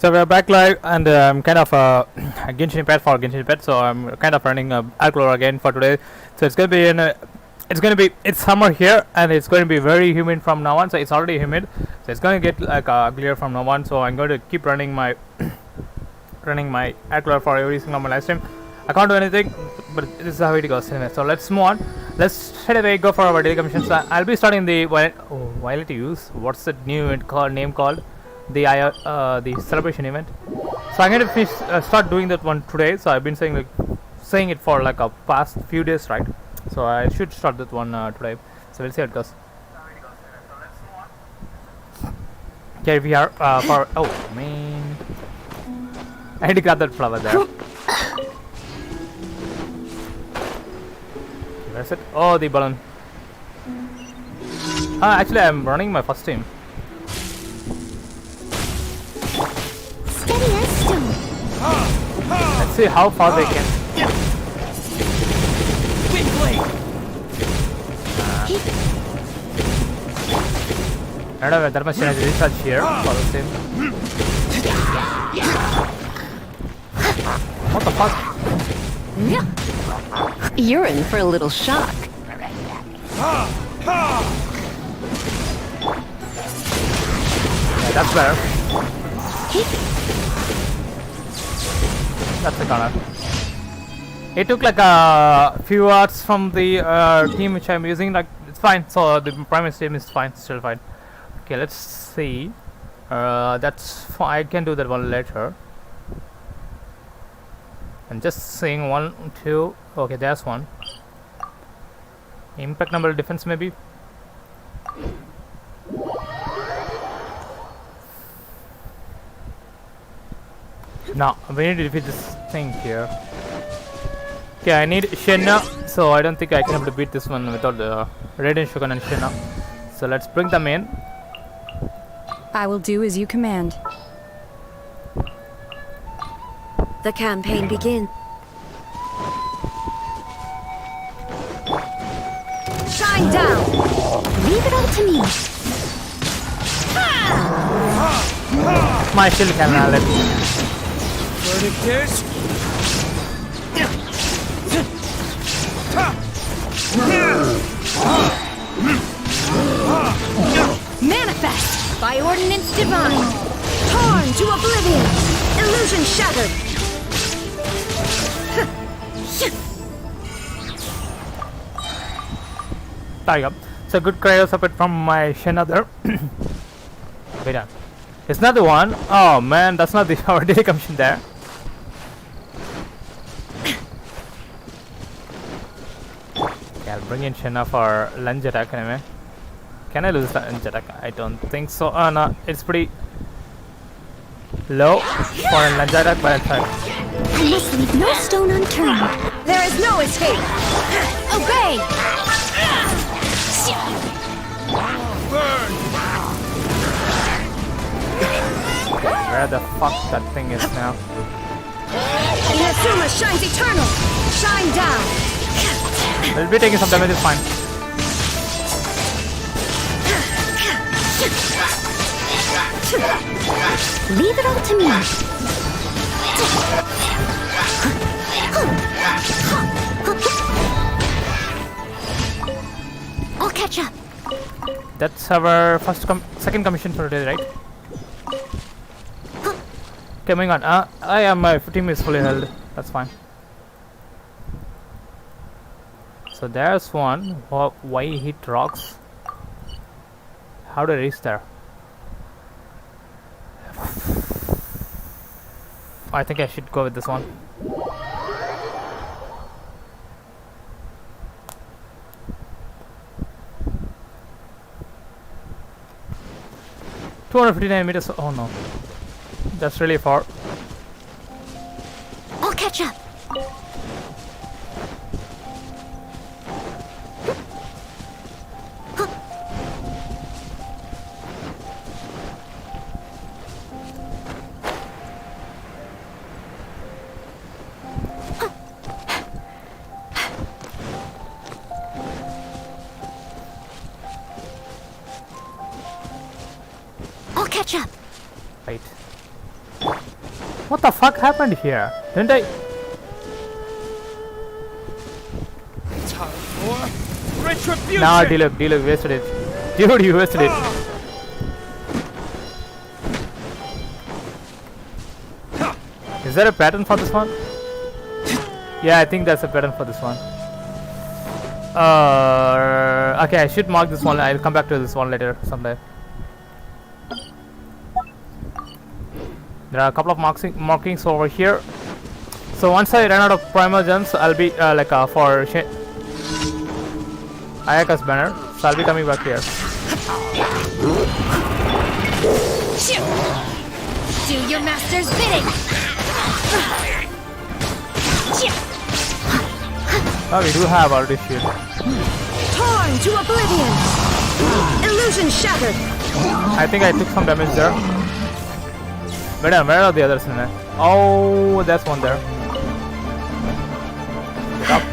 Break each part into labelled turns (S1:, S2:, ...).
S1: So we're back live, and I'm kind of a Genshin pet for Genshin pet, so I'm kind of running Alclor again for today. So it's gonna be it's summer here, and it's going to be very humid from now on. So it's already humid, so it's going to get like uglier from now on. So I'm going to keep running my Alclor for every single my live stream. I can't do anything, but this is how it goes anyway. So let's move on. Let's straight away go for our daily commissions. I'll be starting the Violet use. What's the new event name called? The celebration event. So I'm going to start doing that one today. So I've been saying it for like a past few days, right? So I should start that one today. So we'll see how it goes. Okay, we are for oh man, I had to grab that flower there. Where's it? Oh, the balloon. Actually, I'm running my first team.
S2: Steady as stone.
S1: Let's see how far they can. I don't know that much energy research here for the team. What the fuck?
S2: You're in for a little shock.
S1: Yeah, that's better. That's the corner. It took like a few hours from the team which I'm using. Like it's fine. So the primary team is fine, still fine. Okay, let's see. That's I can do that one later. I'm just seeing 1, 2. Okay, there's one. Impregnable defense maybe. No, we need to defeat this thing here. Okay, I need Shenna, so I don't think I can able to beat this one without the Raiden Shogun and Shenna. So let's bring them in.
S3: I will do as you command.
S2: The campaign begins. Shine down!
S3: Leave it all to me.
S1: My shield can let me.
S2: Manifest! By ordinance divine! Torn to oblivion! Illusion shattered!
S1: There you go. So good cryo support from my Shenna there. Wait on. It's not the one. Oh man, that's not the our daily commission there. Okay, I'll bring in Shenna for lunge attack anyway. Can I lose that lunge attack? I don't think so. Oh no, it's pretty low for a lunge attack, but it's fine.
S3: I must leave no stone unturned.
S2: There is no escape! Obey!
S1: Where the fuck that thing is now?
S2: Inazuma shines eternal! Shine down!
S1: We'll be taking some damage, it's fine.
S3: Leave it all to me. I'll catch up.
S1: That's our second commission for today, right? Okay, moving on. My team is fully held. That's fine. So there's one. Why he hit rocks? How do I reach there? I think I should go with this one. $259 meters. Oh no, that's really far.
S3: I'll catch up.
S2: I'll catch up.
S1: Right. What the fuck happened here? Didn't I?
S4: Time for retribution.
S1: Nah, D-Look wasted it. Dude, you wasted it. Is there a pattern for this one? Yeah, I think there's a pattern for this one. Okay, I should mark this one. I'll come back to this one later someday. There are a couple of markings over here. So once I run out of primal gems, I'll be for Ayaka's banner. So I'll be coming back here.
S2: Do your master's bidding.
S1: Oh, we do have already shield.
S2: Torn to oblivion. Illusion shattered.
S1: I think I took some damage there. Where are the others in there? Oh, there's one there. Get up.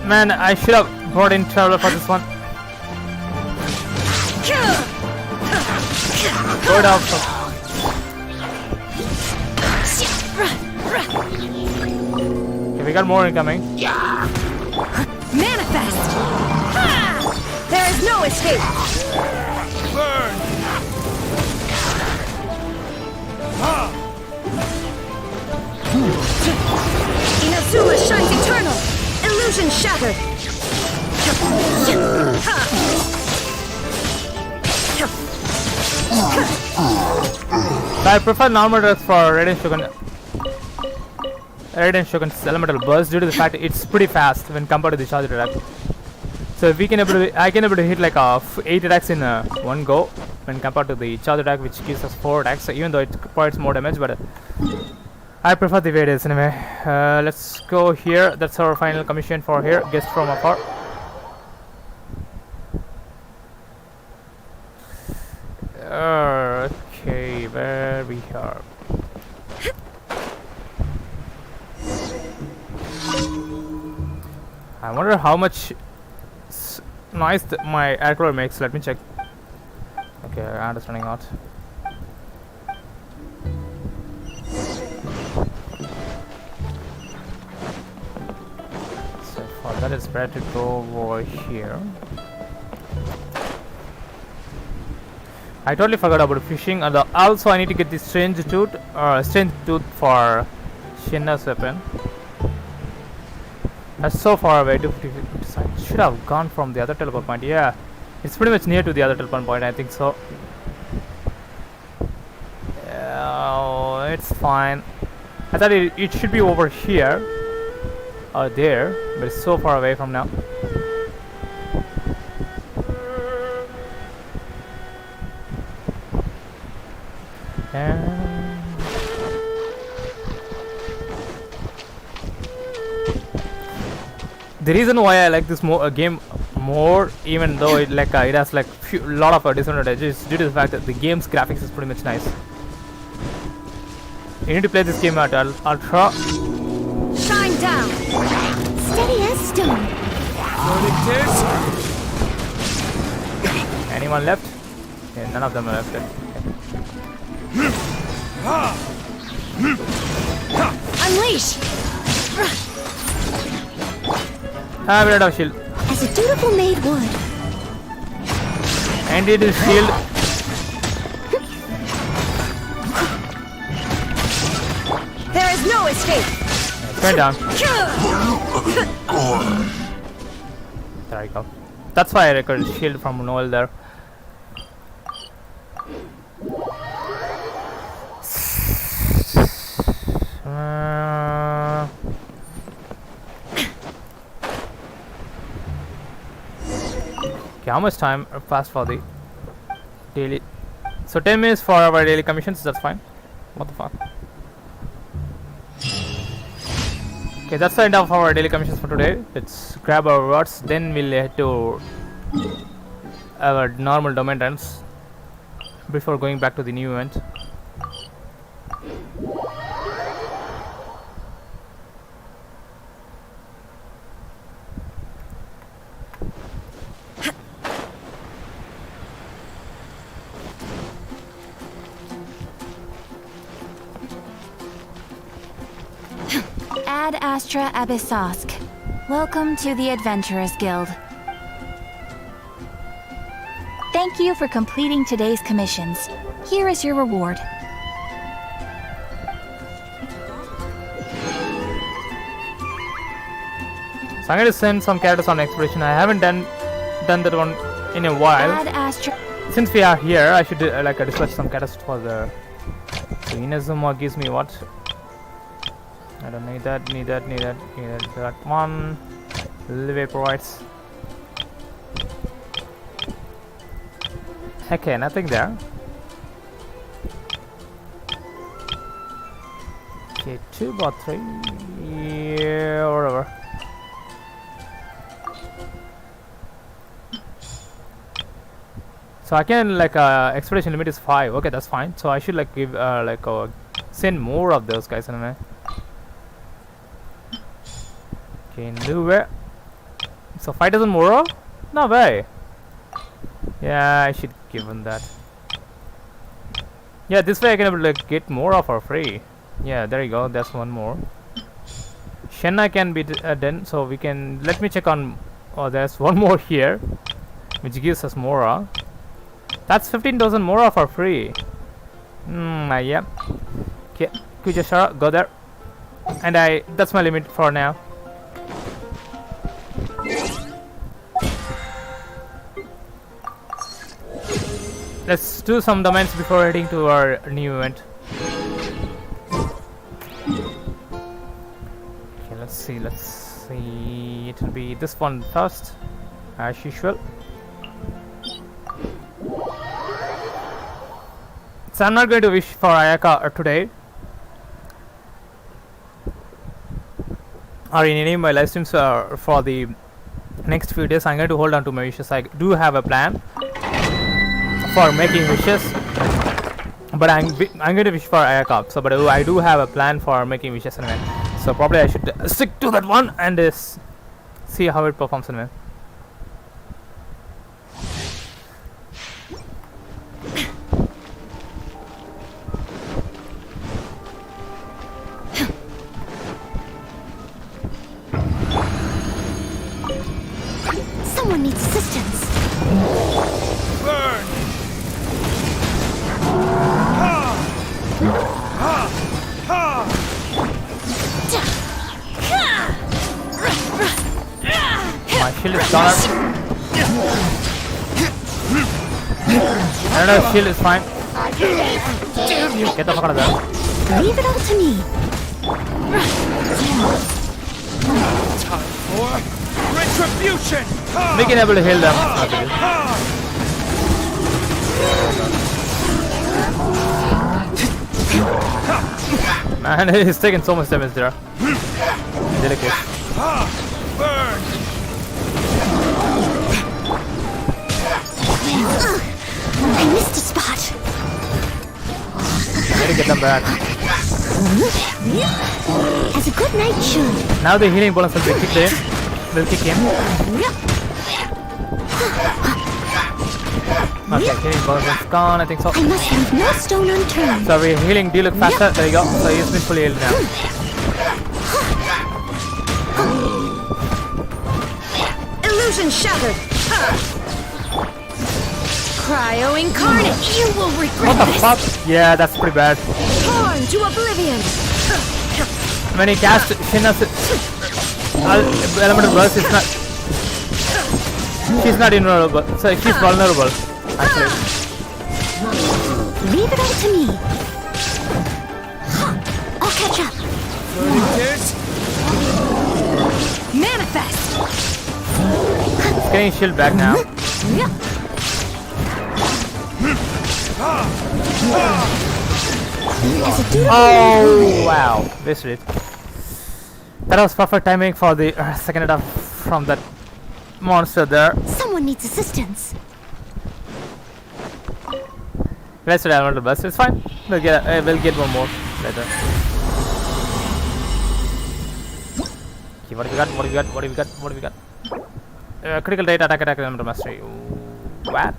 S1: Man, I should have brought in Traveler for this one. Go it up. Okay, we got more incoming.
S2: Manifest. Ha! There is no escape.
S4: Burn.
S2: Inazuma shines eternal. Illusion shattered.
S1: I prefer normal drugs for Raiden Shogun's elemental burst due to the fact it's pretty fast when compared to the charge attack. So if I can able to hit like 8 attacks in one go when compared to the charge attack, which gives us 4 attacks. So even though it provides more damage, but I prefer the way it is anyway. Let's go here. That's our final commission for here. Guest from afar. Okay, where we are. I wonder how much noise my aircraft makes. Let me check. Okay, understanding not. So for that, it's better to go over here. I totally forgot about fishing, and also I need to get the strange tooth for Shinna's weapon. That's so far away. I should have gone from the other teleport point. Yeah, it's pretty much near to the other teleport point. I think so. Yeah, it's fine. I thought it should be over here or there, but it's so far away from now. The reason why I like this game more, even though it it has lot of disadvantages, is due to the fact that the game's graphics is pretty much nice. You need to play this game at ultra.
S2: Shine down.
S3: Steady as stone.
S1: Anyone left? Yeah, none of them are left.
S2: Unleash.
S1: We don't have shield.
S3: As a dutiful maid would.
S1: And it is shield.
S2: There is no escape.
S1: Straight down. There I go. That's why I recorded shield from Noel there. Okay, how much time passed for the daily? So 10 minutes for our daily commissions, that's fine. What the fuck? Okay, that's the end of our daily commissions for today. Let's grab our rewards, then we'll head to our normal domain runs before going back to the new event.
S5: Ad Astra Abyssosk. Welcome to the Adventurers Guild. Thank you for completing today's commissions. Here is your reward.
S1: So I'm going to send some characters on exploration. I haven't done that one in a while.
S5: Ad Astra.
S1: Since we are here, I should dispatch some characters for the. So Inazuma gives me what? I don't need that. Need that one. Live provides. Okay, nothing there. Okay, 2 or 3. Yeah, whatever. So I can expedition limit is 5. Okay, that's fine. So I should give send more of those guys anyway. Okay, nowhere. So 5,000 more? No way. Yeah, I should give them that. Yeah, this way I can able to get more of for free. Yeah, there you go. That's one more. Shenna can be done, so we can. Let me check on. Oh, there's one more here, which gives us more. That's 15,000 more for free. Yeah. Okay, Kujashara, go there. And that's my limit for now. Let's do some domains before heading to our new event. Okay, let's see. It will be this one first, as usual. So I'm not going to wish for Ayaka today, or in any of my live streams for the next few days. I'm going to hold on to my wishes. I do have a plan for making wishes, but I'm going to wish for Ayaka. So, but I do have a plan for making wishes anyway. So probably I should stick to that one and see how it performs anyway.
S3: Someone needs assistance.
S4: Burn! Ha! Ha! Ha!
S1: My shield is gone. I don't know, shield is fine. Get the fuck out of there.
S3: Leave it all to me.
S4: Time for retribution! Ha!
S1: We can able to heal them. Man, he's taking so much damage there. Delicate.
S4: Burn!
S3: I missed a spot.
S1: Need to get them back.
S3: As a good night should.
S1: Now the healing bonus will kick in. Okay, healing bonus is gone. I think so.
S3: I must leave no stone unturned.
S1: So we're healing Diluc faster. There you go. So he's been fully healed now.
S2: Illusion shattered. Cryo incarnate. You will regret
S1: What the
S2: this.
S1: fuck? Yeah, that's pretty bad.
S2: Torn to oblivion.
S1: When he cast Shinna's elemental burst, it's not. She's not invulnerable. So she's vulnerable, actually.
S3: Leave it all to me. I'll catch up.
S4: This?
S2: Manifest.
S1: He's getting his shield back now. Oh wow, wasted it. That was perfect timing for the second attack from that monster there.
S3: Someone needs assistance.
S1: Let's elemental burst. It's fine. We'll get one more later. Okay, what do we got? Critical rate, attack, elemental mastery. What?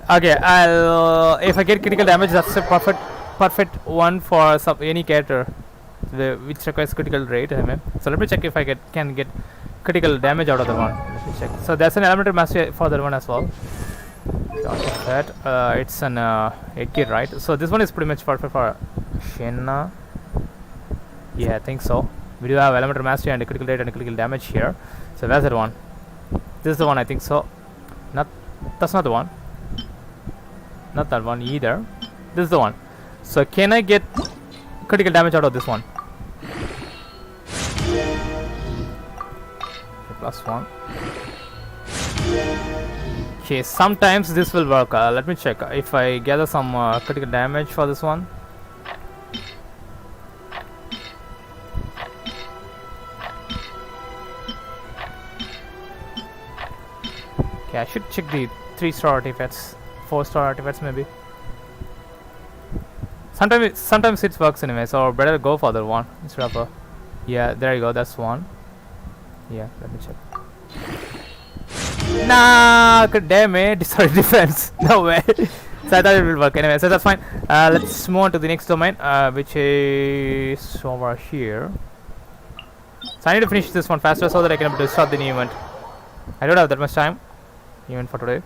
S1: Okay, I'll if I get critical damage, that's a perfect one for any character. which requires critical rate. Anyway. So let me check if I can get critical damage out of that one. Let me check. So there's an elemental mastery for that one as well. That it's an 8k, right? So this one is pretty much perfect for Shenna. Yeah, I think so. We do have elemental mastery and a critical rate and a critical damage here. So where's that one? This is the one, I think so. That's not the one. Not that one either. This is the one. So can I get critical damage out of this one? Okay, +1. Okay, sometimes this will work. Let me check if I gather some critical damage for this one. Okay, I should check the 3-star artifacts, 4-star artifacts maybe. Sometimes it works anyway, so better go for the one instead of a. Yeah, there you go. That's one. Yeah, let me check. Nah, god damn it! Sorry, defense. No way. So I thought it will work anyway. So that's fine. Let's move on to the next domain, which is over here. So I need to finish this one faster so that I can able to start the new event. I don't have that much time, even for today.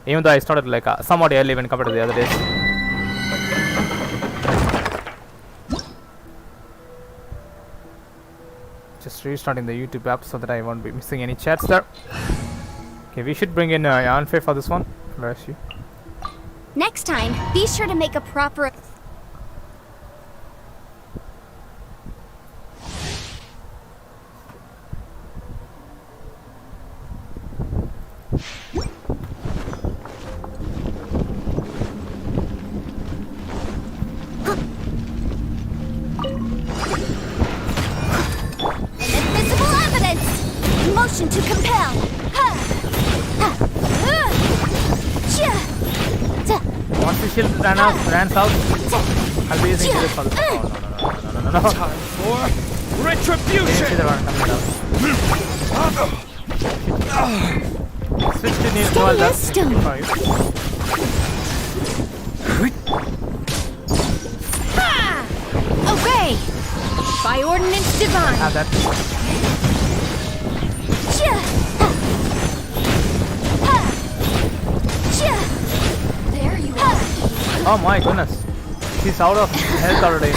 S1: Even though I started like somewhat early when compared to the other days. Just restarting the YouTube app so that I won't be missing any chats there. Okay, we should bring in Yanfei for this one. Where is she?
S3: Next time, be sure to make a proper. Invisible evidence! Motion to compel!
S1: Once the shield runs out, I'll be using this for this one. No.
S4: Time for retribution!
S1: Switch to new dual
S3: as stone.
S1: for you.
S2: Obey! By ordinance divine!
S1: Have that.
S3: There you are.
S1: Oh my goodness. She's out of health already.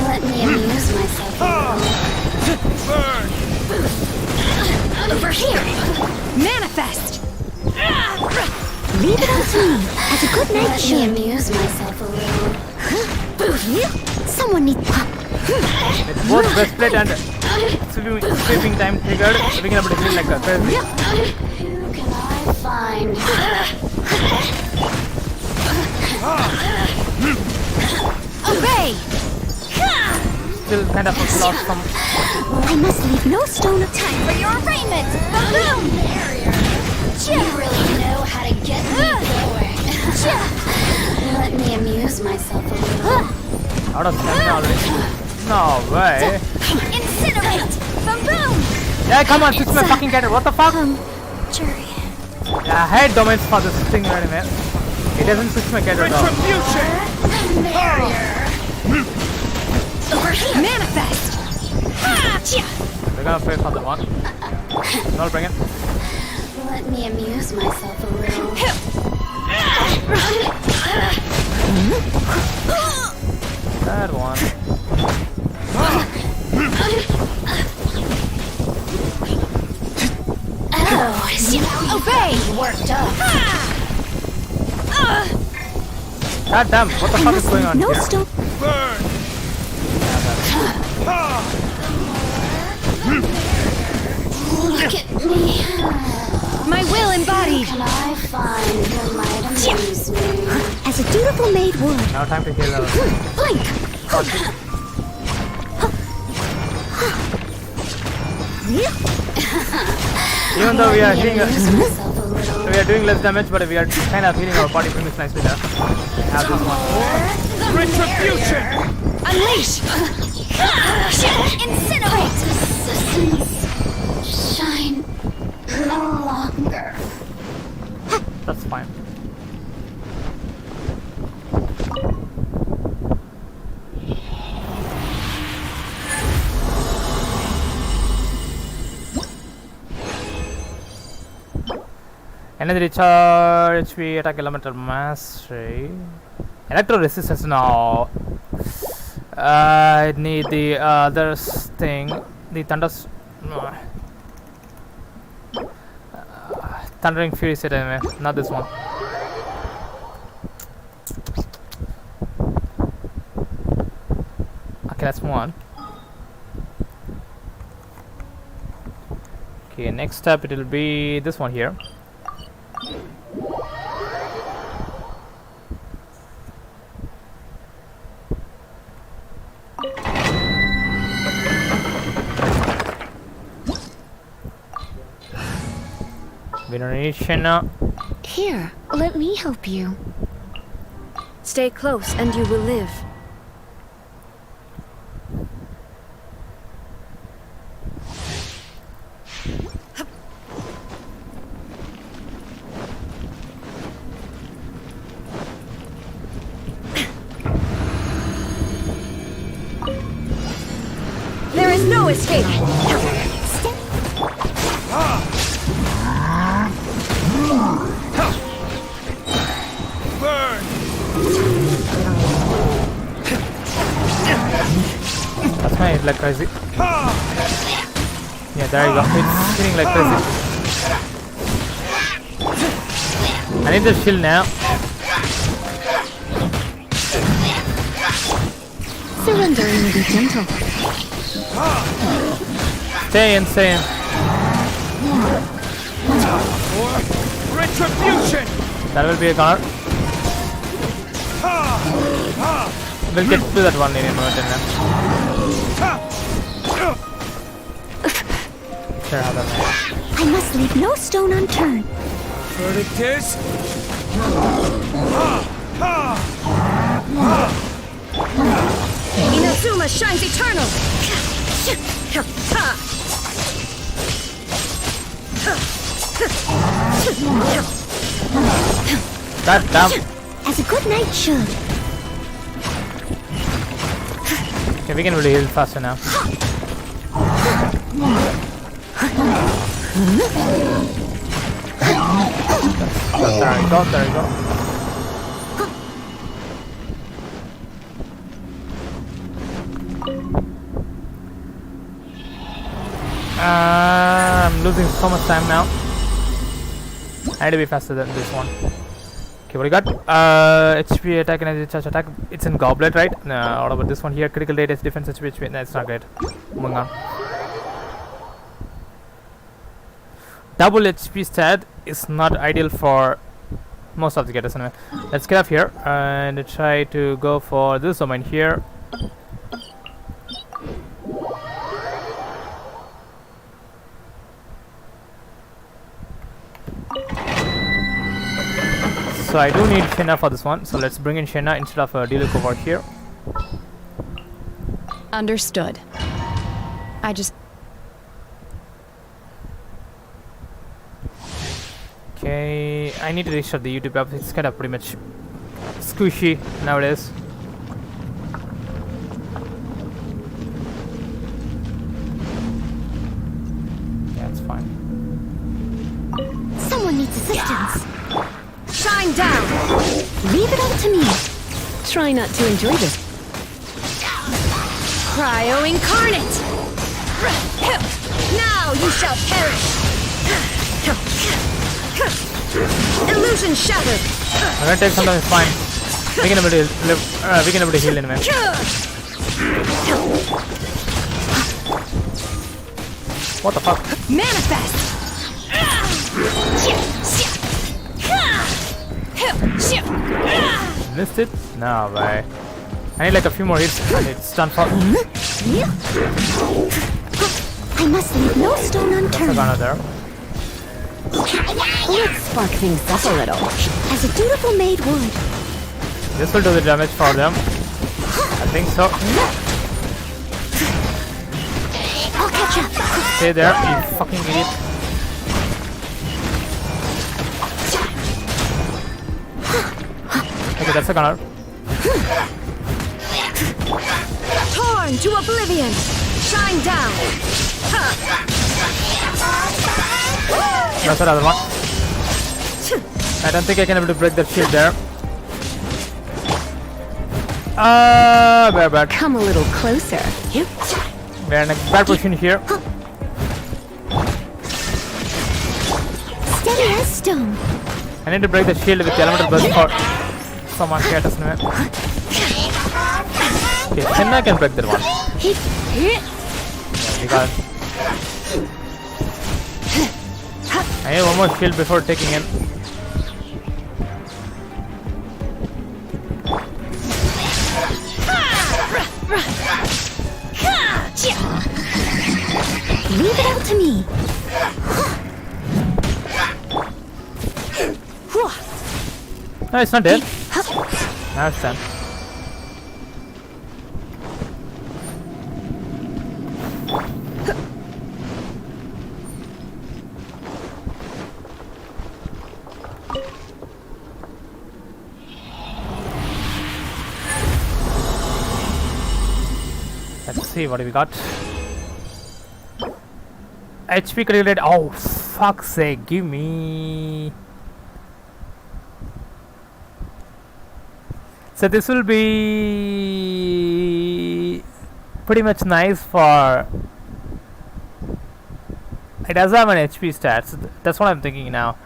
S3: Let me amuse myself.
S4: Burn!
S3: Over here.
S2: Manifest!
S3: Leave it up to me. As a good night should. Let me amuse myself a little. Someone needs pop.
S1: With both breastplate and sweeping time triggered, we can able to feel like a crazy.
S3: Who can I find?
S2: Obey!
S1: Still kind of lost some.
S3: I must leave no stone of
S2: Time for your arraignment! Boom!
S3: You really know how to get me going. Let me amuse myself a little.
S1: Out of stamina already. No way.
S2: Incinerate! Boom!
S1: Yeah, come on, switch my fucking character. What the fuck?
S3: Jury.
S1: Yeah, I hate domains for this thing anyway. It doesn't switch my character at all.
S4: Retribution!
S3: Over here.
S2: Manifest!
S1: We're gonna pay for the one. No, bring it.
S3: Let me amuse myself a little.
S1: That one.
S3: Oh,
S2: Obey!
S3: worked up.
S1: God damn, what the fuck is going on
S3: No
S1: here?
S3: stone.
S4: Burn!
S3: Look at me.
S2: My will embodied!
S3: Can I find who might amuse me? As a dutiful maid would.
S1: Now time to heal her.
S3: Blink.
S1: Even though we are healing,
S3: Amuse myself a little.
S1: we are doing less damage, but we are kind of healing our body pretty much nicely there. Have this one.
S4: Retribution!
S2: Unleash! Incinerate!
S3: Resistance. Shine no longer.
S1: That's fine. Energy recharge, HP, attack elemental mastery. Electro resistance now. I need the other thing. The thunders. Thundering Fury set anyway, not this one. Okay, let's move on. Okay, next step it will be this one here. Veneration.
S5: Here, let me help you.
S2: Stay close and you will live. There is no escape.
S4: Burn!
S1: That's why it's like crazy. Yeah, there you go. It's spinning like crazy. I need the shield now.
S5: Surrendering will be gentle.
S1: Stay insane.
S4: For retribution!
S1: That will be a guard. We'll get to that one in a minute. Sure, how that
S5: I must leave no stone unturned.
S4: Verdict is...
S2: Inazuma shines eternal.
S1: God damn.
S5: As a good knight should.
S1: Okay, we can really heal faster now. There we go, there we go. I'm losing so much time now. I need to be faster than this one. Okay, what do you got? HP attack and energy charge attack. It's in goblet, right? No, what about this one here? Critical rate, defense, HP. No, it's not great. Moving on. Double HP stat is not ideal for most of the getters anyway. Let's get up here and try to go for this domain here. So I do need Shenna for this one, so let's bring in Shenna instead of Diluc over here.
S2: Understood. I just...
S1: Okay, I need to restart the YouTube app. It's kind of pretty much squishy nowadays. Yeah, it's fine.
S5: Someone needs assistance.
S2: Shine down!
S5: Leave it up to me. Try not to enjoy this.
S2: Cryo incarnate! Now you shall perish! Illusion shattered!
S1: I'm gonna take some time, it's fine. We can able to live, we can able to heal in a minute. What the fuck?
S2: Manifest!
S1: Missed it? No way. I need like a few more hits and it's done for.
S5: I must leave no stone
S1: That's a
S5: unturned.
S1: gunner there.
S5: Let's spark things up a little. As a dutiful maid would.
S1: This will do the damage for them. I think so.
S5: I'll catch up.
S1: Stay there, you fucking idiot. Okay, that's a gunner.
S2: Torn to oblivion! Shine down!
S1: That's another one. I don't think I can able to break that shield there. Very bad.
S2: Come a little closer.
S1: We're in a bad position here.
S2: Steady as stone.
S1: I need to break the shield with the elemental burst for someone here, doesn't it? Okay, then I can break that one. Yeah, we got it. I need one more shield before taking in.
S2: Leave it out to me.
S1: No, it's not dead. Now it's done. Let's see what we got. HP critical. Oh, fuck's sake! Give me. So this will be pretty much nice for. It does have an HP stats. That's what I'm thinking now.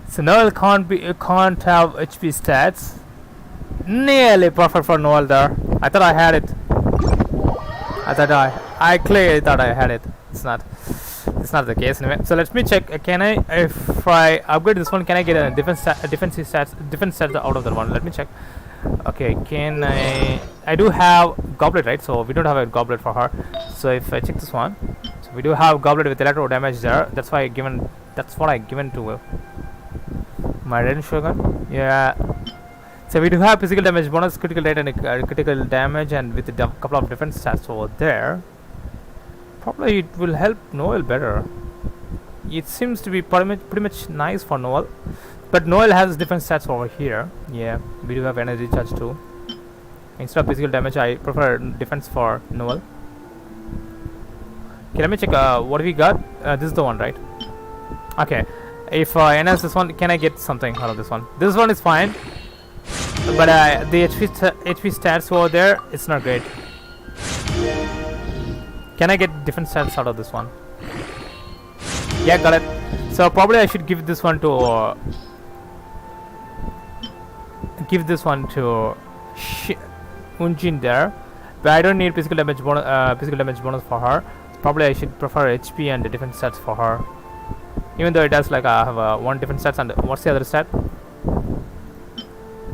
S1: So Noel can't have HP stats. Nearly perfect for Noel there. I thought I had it. I clearly thought I had it. It's not. It's not the case anyway. So let me check. Can I, if I upgrade this one, can I get a defensive stats out of that one? Let me check. Okay, can I do have goblet, right? So we don't have a goblet for her. So if I check this one, so we do have goblet with electro damage there. That's why that's what I given to my Ren Shogun. Yeah. So we do have physical damage bonus, critical rate, and critical damage, and with a couple of defense stats over there. Probably it will help Noel better. It seems to be pretty much nice for Noel. But Noel has defense stats over here. Yeah, we do have energy charge too. Instead of physical damage, I prefer defense for Noel. Okay, let me check what we got. This is the one, right? Okay, if I enhance this one, can I get something out of this one? This one is fine. But the HP stats over there, it's not great. Can I get different stats out of this one? Yeah, got it. So probably I should give this one to Unjin there, but I don't need physical damage bonus for her. Probably I should prefer HP and the defense stats for her. Even though it does like I have one defense stats, and what's the other stat?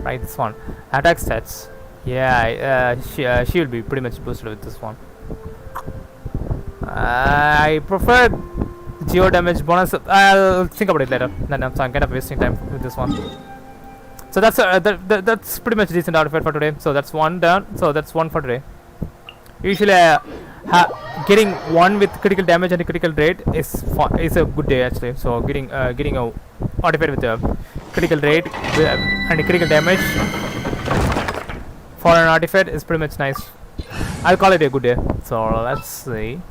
S1: Right, this one. Attack stats. Yeah, she will be pretty much boosted with this one. I prefer geo damage bonus. I'll think about it later. Then I'm kind of wasting time with this one. So that's that's pretty much decent outfit for today. So that's one done. So that's one for today. Usually, getting one with critical damage and critical rate is a good day actually. So getting a artifact with a critical rate and a critical damage for an artifact is pretty much nice. I'll call it a good day. So let's see.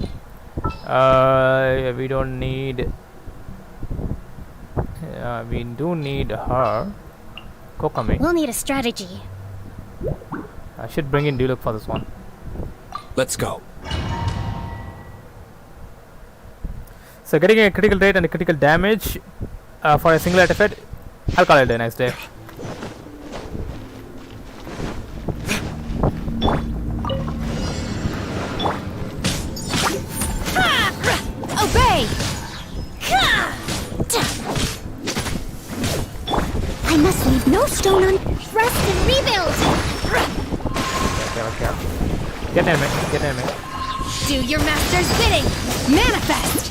S1: We don't need. We do need her. Kokami.
S2: We'll need a strategy.
S1: I should bring in Duluk for this one.
S4: Let's go.
S1: So getting a critical rate and a critical damage for a single artifact, I'll call it a nice day.
S2: Obey! I must leave no stone unturned. Rest and rebuild!
S1: Okay. Get in, mate. Get in, mate.
S2: Do your master's bidding! Manifest!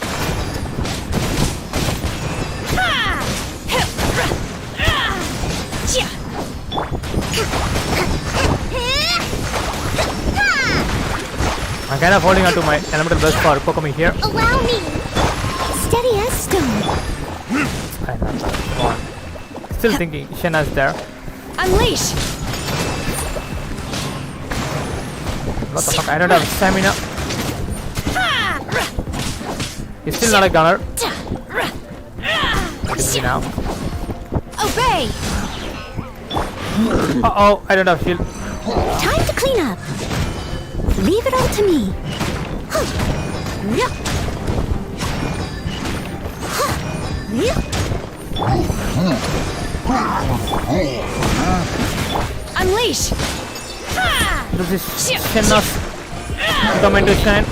S1: I'm kind of holding on to my elemental burst for Kokami here.
S2: Allow me! Steady as stone.
S1: I know. Come on. Still thinking Shenna's there.
S2: Unleash!
S1: What the fuck? I don't have stamina. He's still not a gunner. What is he now?
S2: Obey!
S1: Uh-oh, I don't have shield.
S5: Time to clean up. Leave it all to me.
S2: Unleash!
S1: This is Shenna's coming to shine.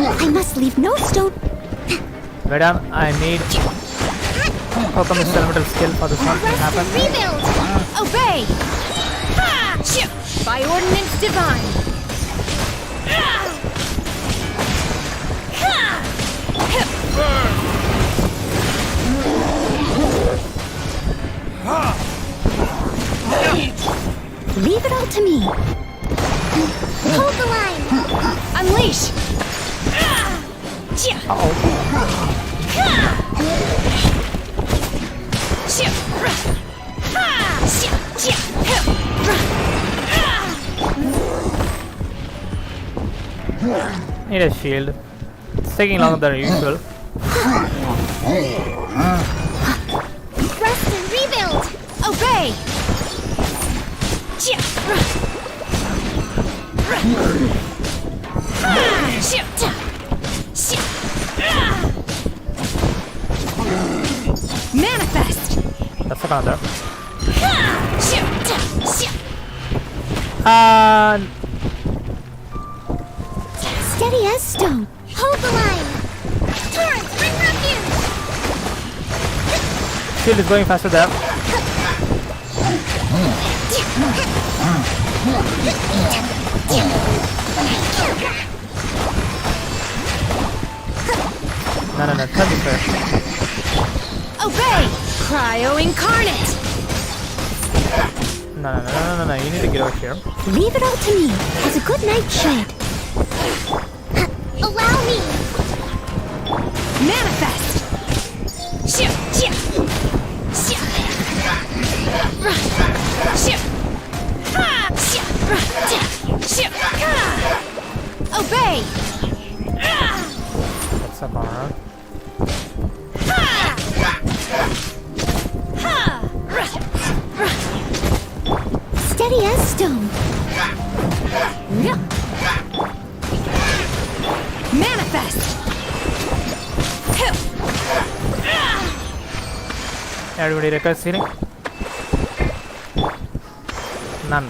S5: I must leave no stone.
S1: Wait down, I need Kokomi's elemental skill for this one to happen.
S2: Rebuild! Obey! By ordinance divine!
S5: Leave it all to me.
S2: Hold the line! Unleash!
S1: Need a shield. It's taking longer than usual.
S2: Rest and rebuild! Obey! Manifest!
S1: That's another.
S5: Steady as stone.
S2: Hold the line! Torrents, bring refuge!
S1: Shield is going faster there. No, turn this way.
S2: Obey! Cryo incarnate!
S1: No, you need to get over here.
S5: Leave it all to me. As a good night should.
S2: Allow me! Manifest! Obey!
S1: That's a bar.
S5: Steady as stone.
S2: Manifest!
S1: Everybody request healing? None.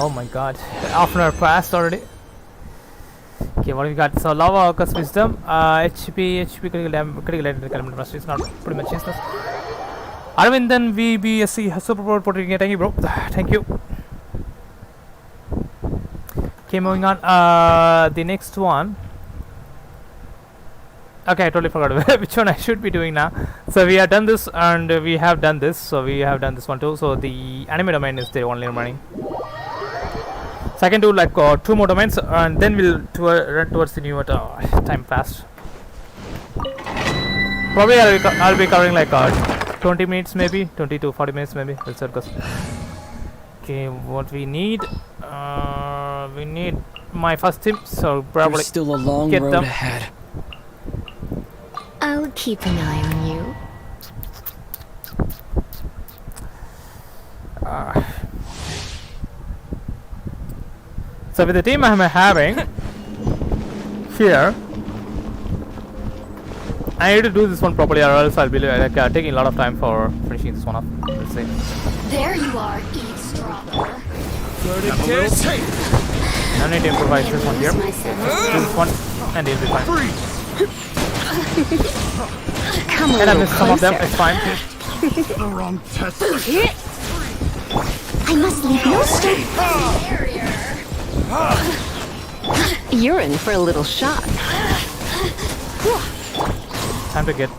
S1: Oh my god. Half an hour passed already. Okay, what have we got? So lava occurs wisdom, HP critical element mastery is not pretty much useless. Arvindan VBSC super power putting it. Thank you, bro. Thank you. Okay, moving on. The next one. Okay, I totally forgot which one I should be doing now. So we have done this and we have done this. So we have done this one too. So the anime domain is the only remaining. So I can do like 2 more domains and then we'll run towards the new time fast. Probably I'll be covering like 20 minutes maybe, 20 to 40 minutes maybe. That's it goes. Okay, what we need my first team, so probably
S4: There's still a long
S1: get
S4: road
S1: them.
S4: ahead.
S5: I'll keep an eye on you.
S1: So with the team I'm having here, I need to do this one properly or else I'll be like, taking a lot of time for finishing this one up. Let's see.
S3: There you are, eavesdropper.
S1: I need to improvise this one here.
S3: Myself.
S1: Do this one and it'll be fine.
S5: Come a
S1: And I
S5: little
S1: missed some of them, it's fine.
S5: I must leave no stone. You're in for a little shock.
S1: Time to get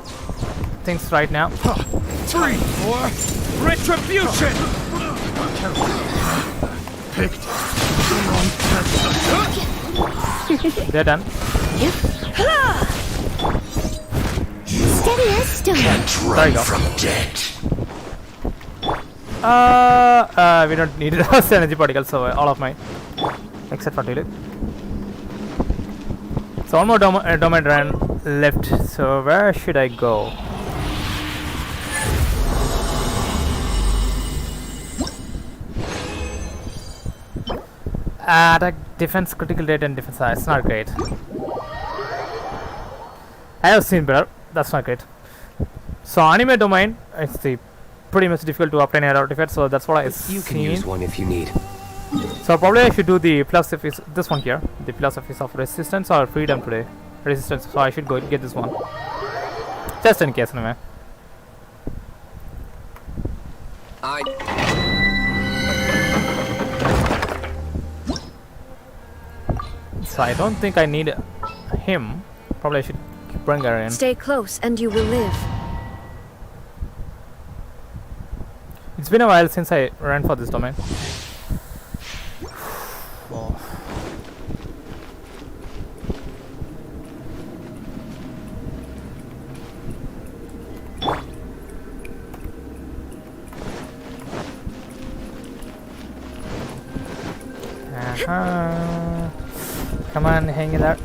S1: things right now.
S6: 3 for retribution! Picked the wrong test.
S1: They're done.
S5: Steady as stone.
S1: There you go. We don't need those energy particles, so all of mine, except for Diluc. So one more domain run left. So where should I go? Attack, defense, critical rate, and defense. It's not great. I have seen better. That's not great. So anime domain, it's the pretty much difficult to obtain an artifact. So that's what I
S4: You can use one if you need.
S1: So probably I should do the philosophies. This one here, the philosophies of resistance or freedom today. Resistance. So I should go get this one, just in case, anyway. So I don't think I need him. Probably I should bring her in.
S2: Stay close and you will live.
S1: It's been a while since I ran for this domain. Oh. Come on, hang it out.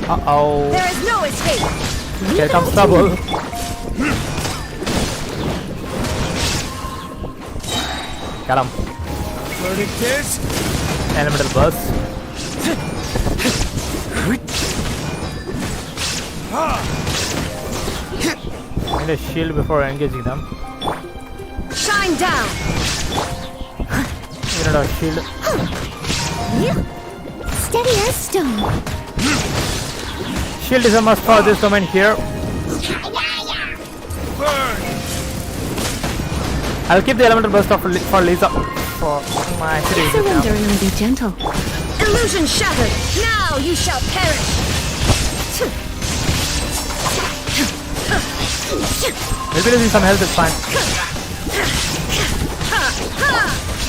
S1: Uh-oh.
S2: There is no escape.
S1: Here comes trouble. Got him.
S6: Learning this?
S1: Elemental burst. Need a shield before engaging them.
S2: Shine down.
S1: You need a shield.
S5: Steady as stone.
S1: Shield is a must for this domain here.
S6: Burn!
S1: I'll keep the elemental burst for Lisa. For my city.
S5: Surrender and be gentle.
S2: Illusion shattered. Now you shall perish.
S1: We'll be losing some health, it's fine.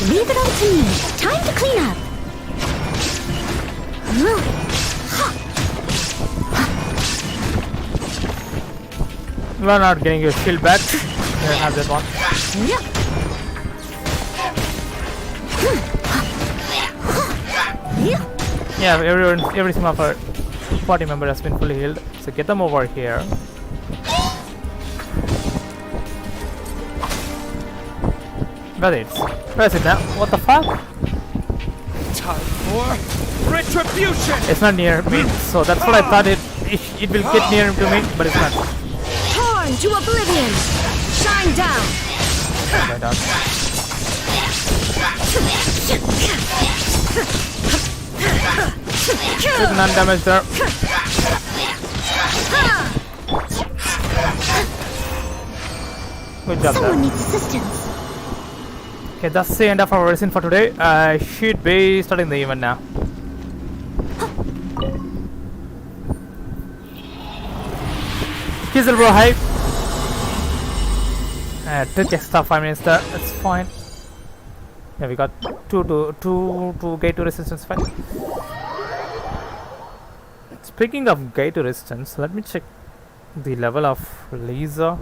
S5: Leave it all to me. Time to clean up.
S1: We're not getting your shield back. Here, have that one. Yeah, every single of our party member has been fully healed. So get them over here. Where is it now? What the fuck?
S6: Time for retribution!
S1: It's not near me, so that's what I thought it will get near to me, but it's not.
S2: Torn to oblivion. Shine down.
S1: Oh my god. There's none damage there. Good job
S5: Someone
S1: there.
S5: needs assistance.
S1: Okay, that's the end of our lesson for today. I should be starting the event now. Kizzle bro, hype. Took extra 5 minutes there. It's fine. Yeah, we got two gate to resistance fight. Speaking of gate to resistance, let me check the level of Lisa.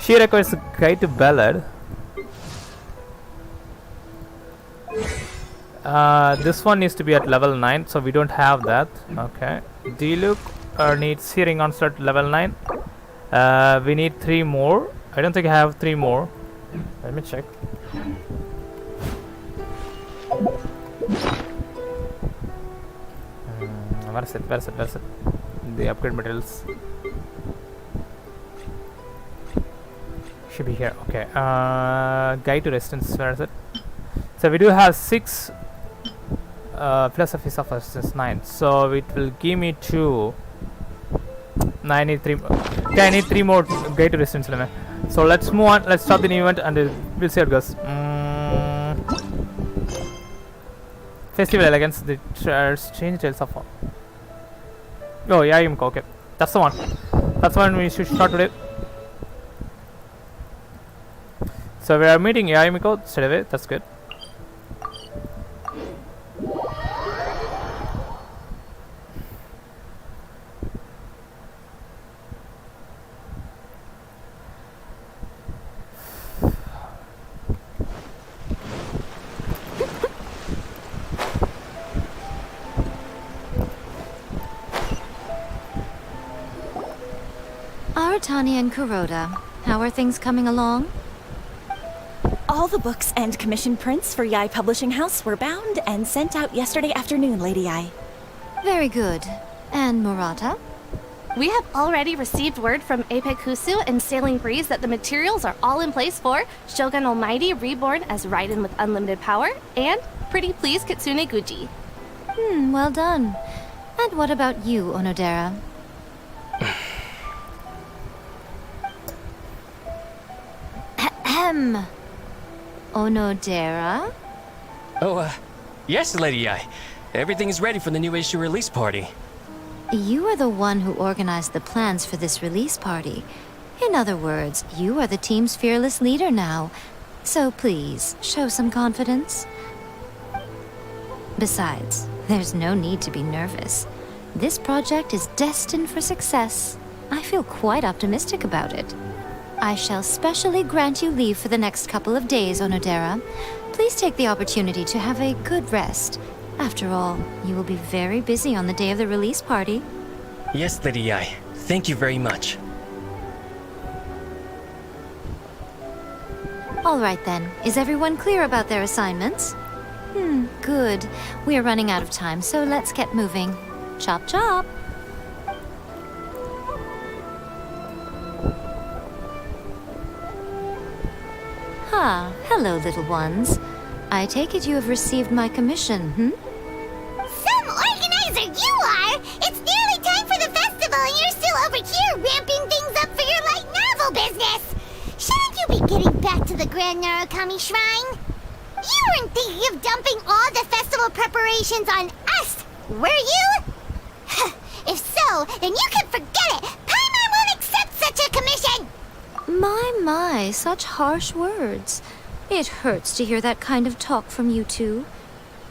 S1: She requires a gate to ballad. This one needs to be at level 9, so we don't have that. Okay. Diluc needs searing onslaught level 9. We need 3 more. I don't think I have 3 more. Let me check. Where is it? The upgrade materials should be here. Okay. Guide to resistance. Where is it? So we do have 6 philosophies of resistance 9. So it will give me 2. No, I need 3. Okay, I need 3 more guide to resistance. So let's move on. Let's start the new event and we'll see how it goes. Festival Elegance, the Strange Tales of. Oh, yeah, okay. That's the one. That's the one we should start today. So we are meeting AI Miko straight away. That's good.
S5: Aratani and Kuroda, how are things coming along?
S2: All the books and commission prints for Yai Publishing House were bound and sent out yesterday afternoon, Lady Yai.
S5: Very good. And Murata?
S7: We have already received word from Apekusu and Sailing Breeze that the materials are all in place for Shogun Almighty reborn as Raiden with unlimited power and Pretty Please Kitsune Guji.
S5: Well done. And what about you, Onodera? Ahem. Onodera?
S8: Oh, yes, Lady Ai. Everything is ready for the new issue release party.
S5: You are the one who organized the plans for this release party. In other words, you are the team's fearless leader now. So please, show some confidence. Besides, there's no need to be nervous. This project is destined for success. I feel quite optimistic about it. I shall specially grant you leave for the next couple of days, Onodera. Please take the opportunity to have a good rest. After all, you will be very busy on the day of the release party.
S8: Yes, Lady Ai. Thank you very much.
S5: All right then. Is everyone clear about their assignments? Good. We are running out of time, so let's get moving. Chop chop! Ah, hello, little ones. I take it you have received my commission,
S3: Some organizer you are! It's nearly time for the festival and you're still over here ramping things up for your light novel business! Shouldn't you be getting back to the Grand Narukami Shrine? You weren't thinking of dumping all the festival preparations on us, were you? If so, then you can forget it! Paimon won't accept such a commission!
S5: My, such harsh words. It hurts to hear that kind of talk from you two.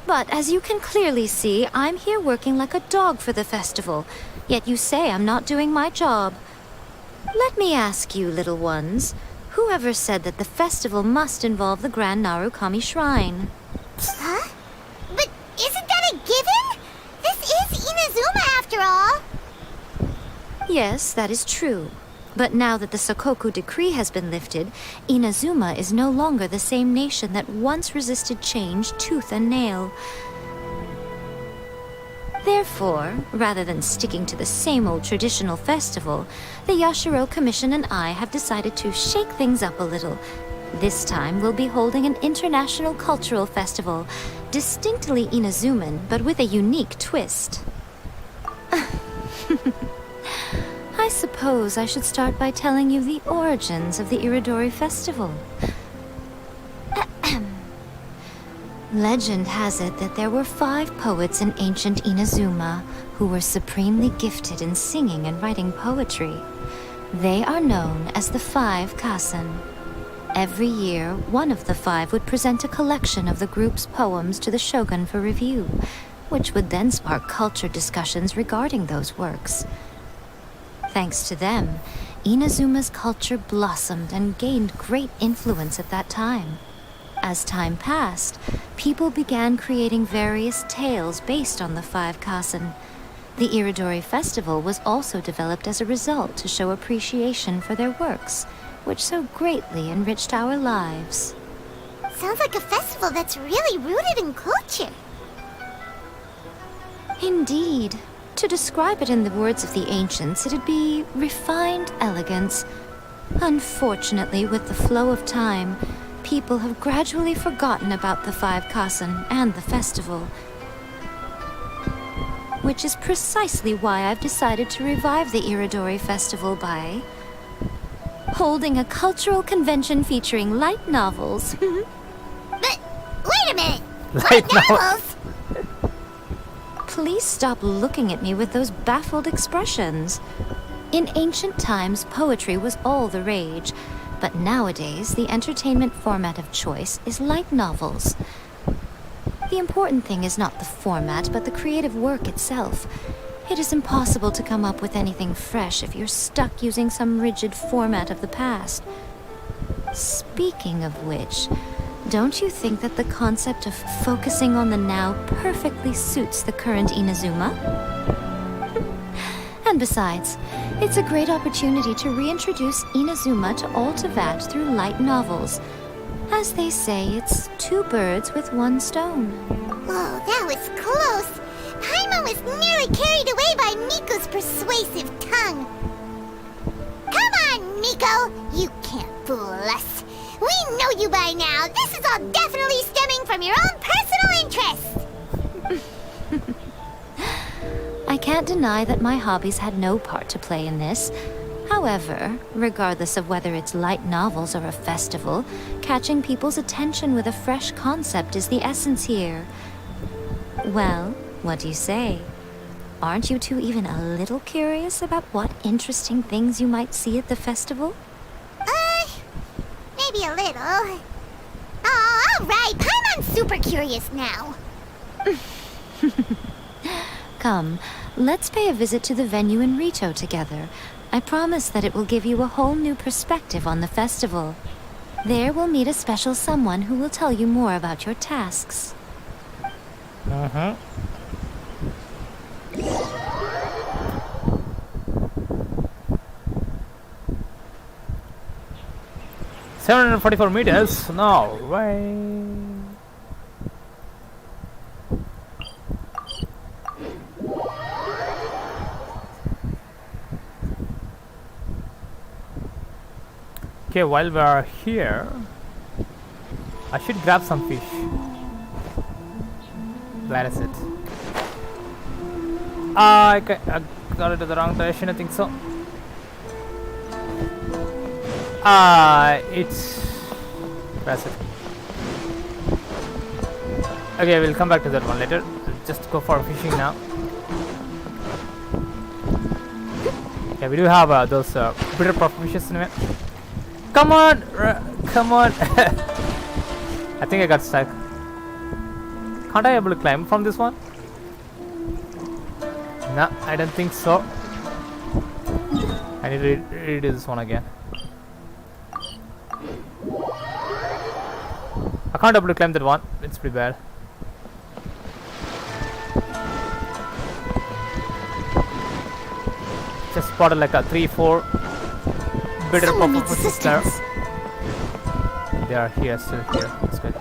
S5: But as you can clearly see, I'm here working like a dog for the festival, yet you say I'm not doing my job. Let me ask you, little ones, whoever said that the festival must involve the Grand Narukami Shrine?
S3: Huh? But isn't that a given? This is Inazuma after all.
S5: Yes, that is true. But now that the Sokoku decree has been lifted, Inazuma is no longer the same nation that once resisted change tooth and nail. Therefore, rather than sticking to the same old traditional festival, the Yashiro Commission and I have decided to shake things up a little. This time we'll be holding an international cultural festival, distinctly Inazuman, but with a unique twist. I suppose I should start by telling you the origins of the Iridori Festival. Legend has it that there were 5 poets in ancient Inazuma who were supremely gifted in singing and writing poetry. They are known as the 5 Kasen. Every year, one of the 5 would present a collection of the group's poems to the shogun for review, which would then spark culture discussions regarding those works. Thanks to them, Inazuma's culture blossomed and gained great influence at that time. As time passed, people began creating various tales based on the 5 Kasen. The Iridori Festival was also developed as a result to show appreciation for their works, which so greatly enriched our lives.
S3: Sounds like a festival that's really rooted in culture.
S5: Indeed. To describe it in the words of the ancients, it'd be refined elegance. Unfortunately, with the flow of time, people have gradually forgotten about the 5 Kasen and the festival. Which is precisely why I've decided to revive the Iridori Festival by holding a cultural convention featuring light novels.
S3: But wait a minute!
S1: Light
S3: novels?
S5: Please stop looking at me with those baffled expressions. In ancient times, poetry was all the rage, But nowadays, the entertainment format of choice is light novels. The important thing is not the format, but the creative work itself. It is impossible to come up with anything fresh if you're stuck using some rigid format of the past. Speaking of which, don't you think that the concept of focusing on the now perfectly suits the current Inazuma? And besides, it's a great opportunity to reintroduce Inazuma to Ultivat through light novels. As they say, it's two birds with one stone.
S3: Whoa, that was close. Paimon was nearly carried away by Miko's persuasive tongue. Come on, Miko! You can't fool us. We know you by now. This is all definitely stemming from your own personal interests.
S5: I can't deny that my hobbies had no part to play in this. However, regardless of whether it's light novels or a festival, catching people's attention with a fresh concept is the essence here. Well, what do you say? Aren't you two even a little curious about what interesting things you might see at the festival?
S3: Maybe a little. Oh, all right. Paimon's super curious now.
S5: Come, let's pay a visit to the venue in Rito together. I promise that it will give you a whole new perspective on the festival. There we'll meet a special someone who will tell you more about your tasks.
S1: Uh-huh. $744 no way. Okay, while we are here, I should grab some fish. Where is it? I got it to the wrong direction, I think so. It's... Where's it? Okay, we'll come back to that one later. Just go for fishing now. Yeah, we do have those bitter puffer fishes in it. Come on! Come on! I think I got stuck. Can't I able to climb from this one? No, I don't think so. I need to redo this one again. I can't able to climb that one. It's pretty bad. Just spotted like a 3-4 bitter puffer fishes there. They are here, still here. That's good.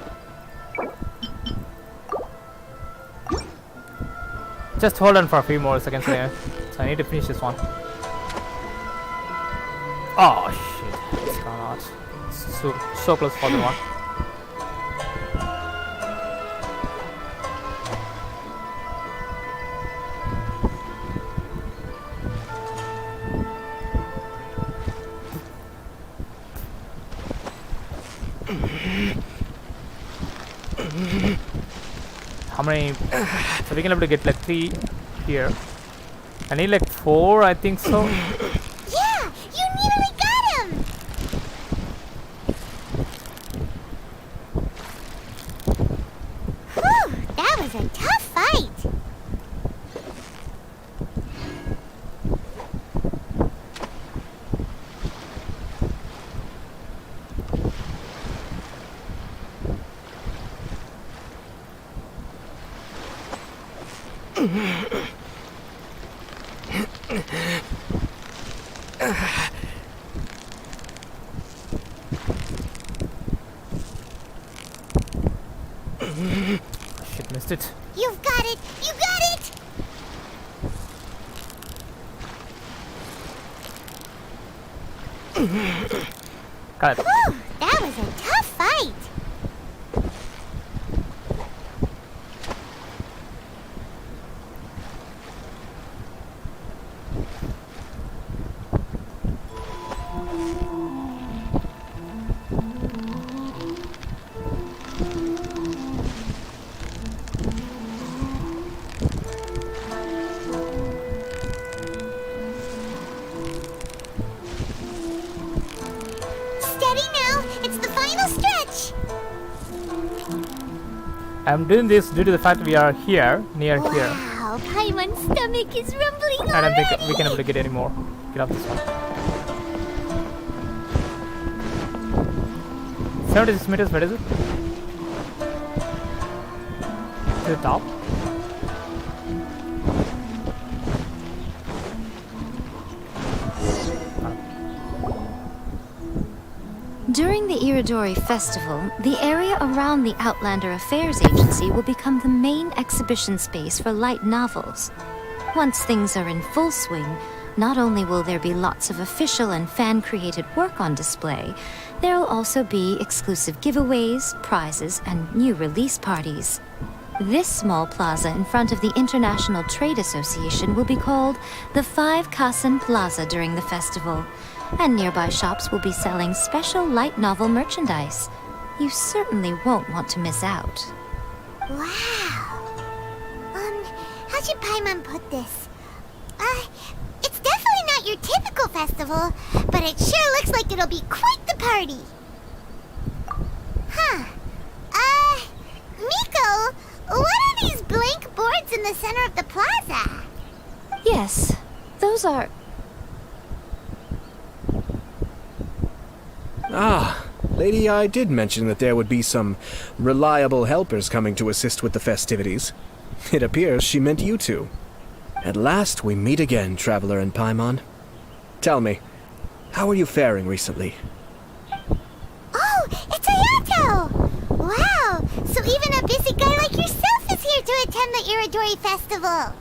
S1: Just hold on for a few more seconds there. So I need to finish this one. Oh shit, it's gone out. So close for the one. How many? So we can able to get like 3 here. I need like 4, I think so.
S3: Yeah, you nearly got him. Whew, that was a tough fight.
S1: Shit, missed it.
S3: You've got it. You got it.
S1: Got it.
S3: Whew, that was a tough fight. Steady now. It's the final stretch.
S1: I'm doing this due to the fact we are here, near here.
S3: Wow, Paimon's stomach is rumbling
S1: I don't
S3: already.
S1: think we can able to get any more. Get off this one. 76 meters, where is it? To the top?
S5: During the Iridori Festival, the area around the Outlander Affairs Agency will become the main exhibition space for light novels. Once things are in full swing, not only will there be lots of official and fan-created work on display, there will also be exclusive giveaways, prizes, and new release parties. This small plaza in front of the International Trade Association will be called the 5 Kasen Plaza during the festival, and nearby shops will be selling special light novel merchandise. You certainly won't want to miss out.
S3: Wow. How should Paimon put this? It's definitely not your typical festival, but it sure looks like it'll be quite the party. Huh. Miko, what are these blank boards in the center of the plaza?
S5: Yes, those are...
S4: Ah, Lady I did mention that there would be some reliable helpers coming to assist with the festivities. It appears she meant you two. At last we meet again, Traveler and Paimon. Tell me, how are you faring recently?
S3: Oh, it's Ayato! Wow, so even a busy guy like yourself is here to attend the Iridori Festival.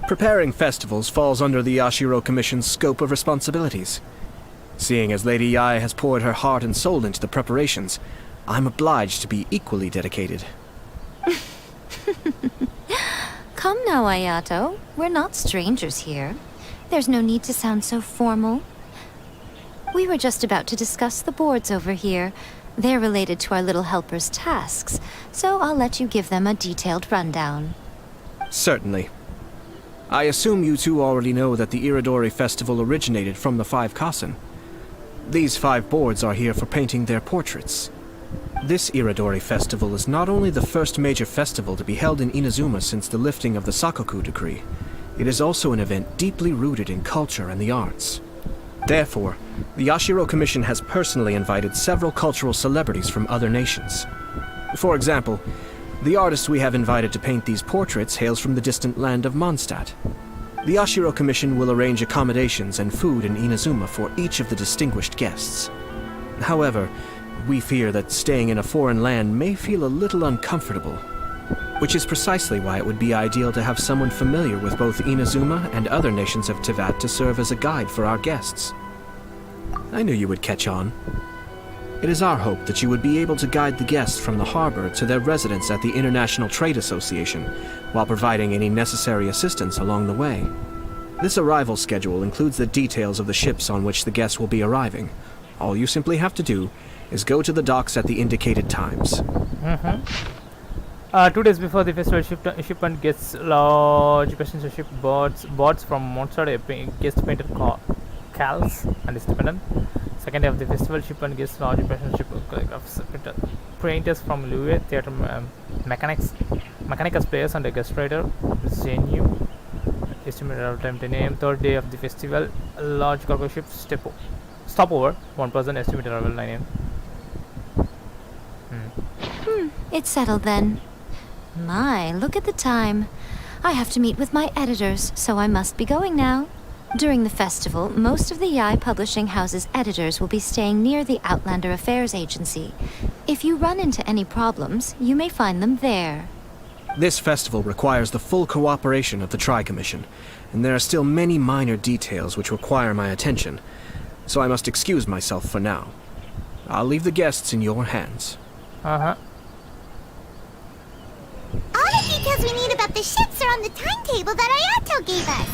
S4: Preparing festivals falls under the Yashiro Commission's scope of responsibilities. Seeing as Lady Yae has poured her heart and soul into the preparations, I'm obliged to be equally dedicated.
S5: Come now, Ayato. We're not strangers here. There's no need to sound so formal. We were just about to discuss the boards over here. They're related to our little helper's tasks, so I'll let you give them a detailed rundown.
S4: Certainly. I assume you two already know that the Iridori Festival originated from the 5 Kasen. These 5 boards are here for painting their portraits. This Iridori Festival is not only the first major festival to be held in Inazuma since the lifting of the Sakoku decree, it is also an event deeply rooted in culture and the arts. Therefore, the Yashiro Commission has personally invited several cultural celebrities from other nations. For example, the artist we have invited to paint these portraits hails from the distant land of Mondstadt. The Yashiro Commission will arrange accommodations and food in Inazuma for each of the distinguished guests. However, we fear that staying in a foreign land may feel a little uncomfortable, which is precisely why it would be ideal to have someone familiar with both Inazuma and other nations of Teyvat to serve as a guide for our guests. I knew you would catch on. It is our hope that you would be able to guide the guests from the harbor to their residence at the International Trade Association, while providing any necessary assistance along the way. This arrival schedule includes the details of the ships on which the guests will be arriving. All you simply have to do is go to the docks at the indicated times.
S1: 2 days before the festival, shipment gets large passenger ship boards from Mondstadt, guest painted cals and is dependent. Second day of the festival, shipment gets large passenger ship painters from Louis Theatre, Mechanicus players and a guest writer, Zenu. Estimated arrival time 10 AM. Third day of the festival, a large cargo ship stopover, 1 person, estimated arrival 9 AM.
S5: It's settled then. My, look at the time. I have to meet with my editors, so I must be going now. During the festival, most of the Yae Publishing House's editors will be staying near the Outlander Affairs Agency. If you run into any problems, you may find them there.
S4: This festival requires the full cooperation of the Tri-Commission, and there are still many minor details which require my attention, so I must excuse myself for now. I'll leave the guests in your hands.
S3: All the details we need about the ships are on the timetable that Ayato gave us.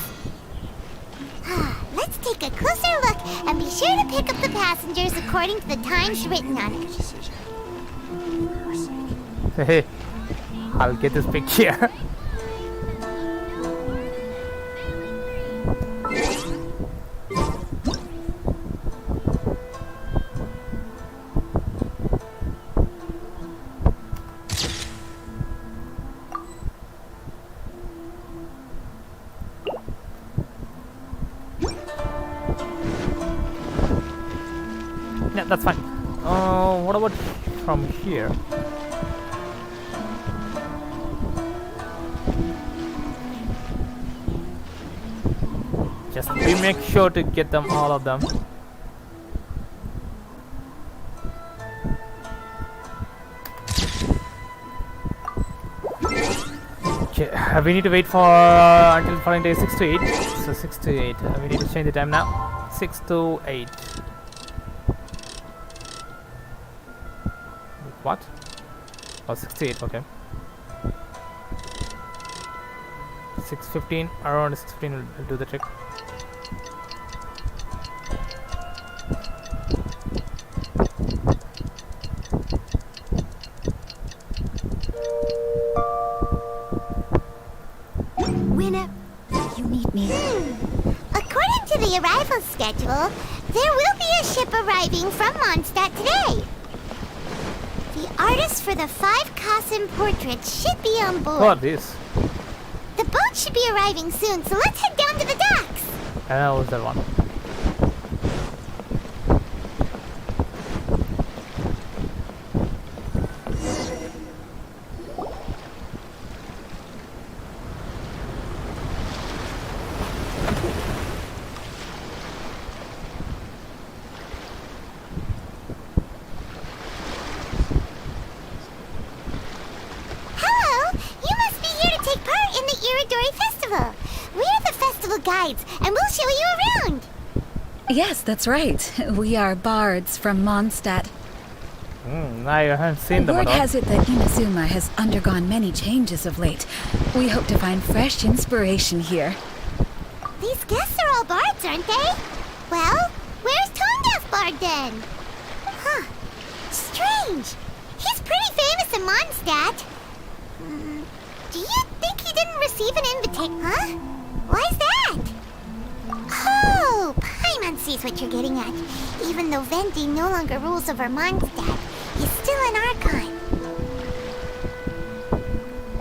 S3: Let's take a closer look and be sure to pick up the passengers according to the times written on it.
S1: Hey, I'll get this picture. Yeah, that's fine. What about from here? Just we make sure to get them, all of them. Okay, we need to wait for until following day 6 to 8. So 6 to 8. We need to change the time now. 6 to 8. What? Oh, 6 to 8. Okay. 6:15. Around 6:15 will do the trick.
S2: Whenever you need me.
S3: According to the arrival schedule, there will be a ship arriving from Mondstadt today. The artist for the 5 Kasim portraits should be on board.
S1: What this?
S3: The boat should be arriving soon, so let's head down to the docks.
S1: I know what's that one.
S3: Hello! You must be here to take part in the Iridori Festival. We're the festival guides, and we'll show you around.
S9: Yes, that's right. We are bards from Mondstadt.
S1: I haven't seen them
S9: Word
S1: at all.
S9: has it that Inazuma has undergone many changes of late. We hope to find fresh inspiration here.
S3: These guests are all bards, aren't they? Well, where's Tonga's bard then? Huh. Strange. He's pretty famous in Mondstadt. Do you think he didn't receive an invitation? Huh? Why's that? Oh, Paimon sees what you're getting at. Even though Venti no longer rules over Mondstadt, he's still an Archon.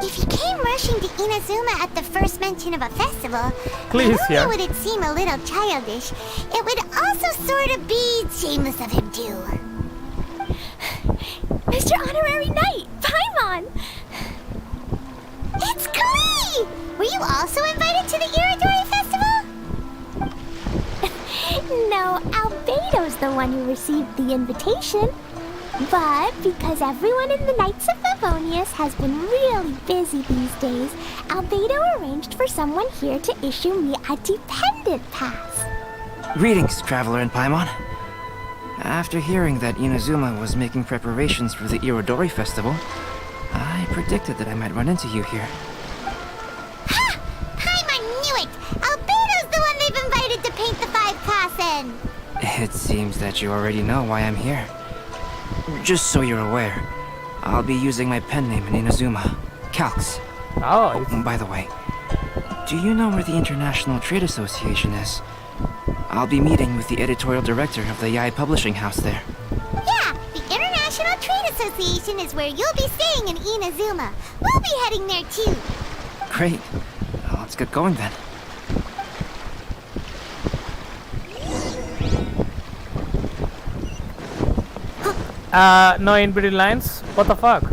S3: If he came rushing to Inazuma at the first mention of a festival,
S1: Please,
S3: not
S1: yeah.
S3: only would it seem a little childish, it would also sort of be shameless of him too.
S7: Mr. Honorary Knight, Paimon!
S3: It's Klee! Were you also invited to the Iridori Festival?
S10: No, Albedo's the one who received the invitation. But because everyone in the Knights of Favonius has been really busy these days, Albedo arranged for someone here to issue me a dependent pass.
S11: Greetings, Traveler and Paimon. After hearing that Inazuma was making preparations for the Irodori Festival, I predicted that I might run into you here.
S3: Ha! Paimon knew it! Albedo's the one they've invited to paint the 5 Kassen!
S11: It seems that you already know why I'm here. Just so you're aware, I'll be using my pen name in Inazuma, Calx.
S1: Oh, it's
S11: By the way, do you know where the International Trade Association is? I'll be meeting with the editorial director of the Yai Publishing House there.
S3: Yeah, the International Trade Association is where you'll be staying in Inazuma. We'll be heading there too.
S11: Great. Let's get going then.
S1: no in-between lines? What the fuck?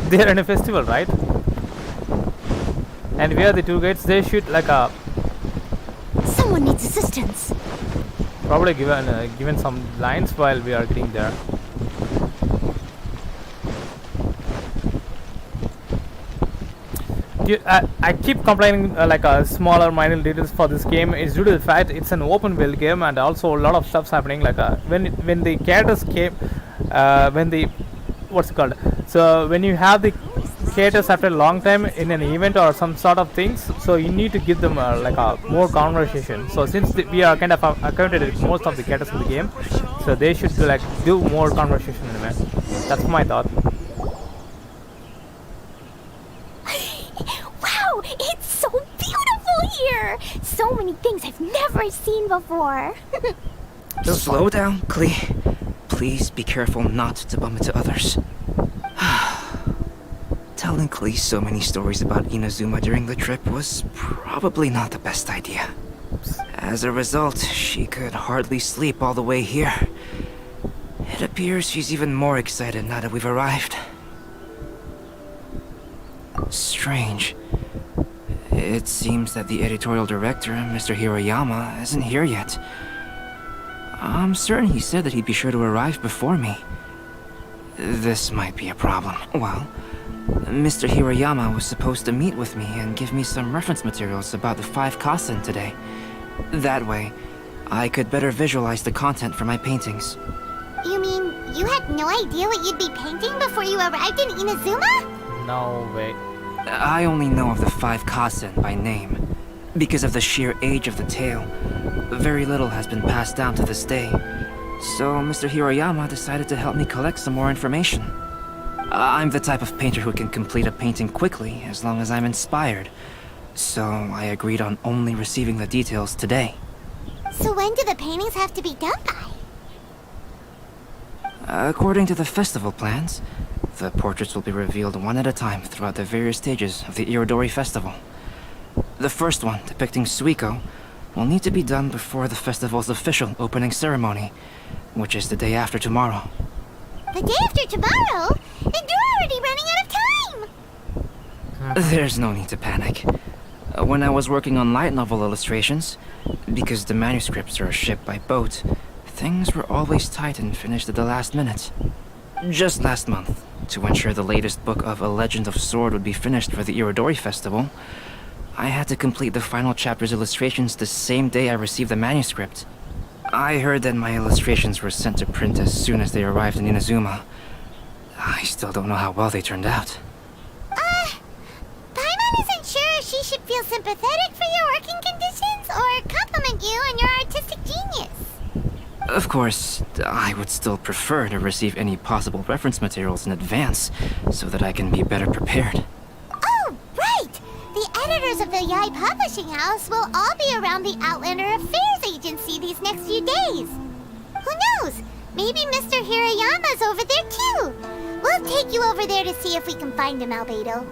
S1: They're in a festival, right? And we are the two guides. They should like
S2: Someone needs assistance.
S1: probably given some lines while we are getting there. I keep complaining smaller minor details for this game. It's due to the fact it's an open world game and also a lot of stuff's happening. When the characters came, what's it called? So when you have the characters after a long time in an event or some sort of things, so you need to give them more conversation. So since we are kind of accounted with most of the characters in the game, so they should do more conversation in it. That's my thought.
S10: Wow, it's so beautiful here! So many things I've never seen before.
S11: Slow down, Klee. Please be careful not to bump into others. Telling Klee so many stories about Inazuma during the trip was probably not the best idea. As a result, she could hardly sleep all the way here. It It appears she's even more excited now that we've arrived. Strange. It seems that the editorial director, Mr. Hiroyama, isn't here yet. I'm certain he said that he'd be sure to arrive before me. This might be a problem. Well, Mr. Hiroyama was supposed to meet with me and give me some reference materials about the 5 Kasen today. That way, I could better visualize the content for my paintings.
S3: You mean you had no idea what you'd be painting before you arrived in Inazuma?
S1: No way.
S11: I only know of the 5 Kasen by name. Because of the sheer age of the tale, very little has been passed down to this day. So Mr. Hiroyama decided to help me collect some more information. I'm the type of painter who can complete a painting quickly as long as I'm inspired. So I agreed on only receiving the details today.
S3: So when do the paintings have to be done by?
S11: According to the festival plans, the portraits will be revealed one at a time throughout the various stages of the Irodori Festival. The first one, depicting Suiko, will need to be done before the festival's official opening ceremony, which is the day after tomorrow.
S3: The day after tomorrow? And you're already running out of time!
S11: There's no need to panic. When I was working on light novel illustrations, because the manuscripts are shipped by boat, things were always tight and finished at the last minute. Just last month, to ensure the latest book of A Legend of Sword would be finished for the Irodori Festival, I had to complete the final chapter's illustrations the same day I received the manuscript. I heard that my illustrations were sent to print as soon as they arrived in Inazuma. I still don't know how well they turned out.
S3: Paimon isn't sure if she should feel sympathetic for your working conditions or compliment you on your artistic genius.
S11: Of course, I would still prefer to receive any possible reference materials in advance so that I can be better prepared.
S3: Oh, right! The editors of the Yai Publishing House will all be around the Outlander Affairs Agency these next few days. Who knows? Maybe Mr. Hiroyama's over there too. We'll take you over there to see if we can find him, Albedo.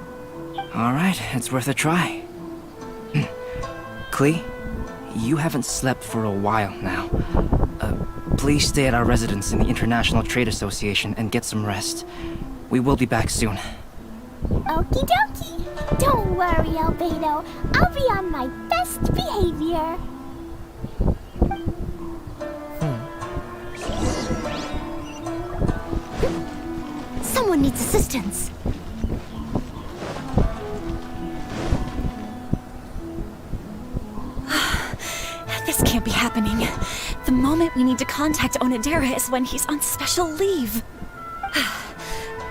S11: Alright, it's worth a try. Klee, you haven't slept for a while now. Please stay at our residence in the International Trade Association and get some rest. We will be back soon.
S10: Okie dokie. Don't worry, Albedo. I'll be on my best behavior.
S2: Someone needs assistance. This can't be happening. The moment we need to contact Onodera is when he's on special leave.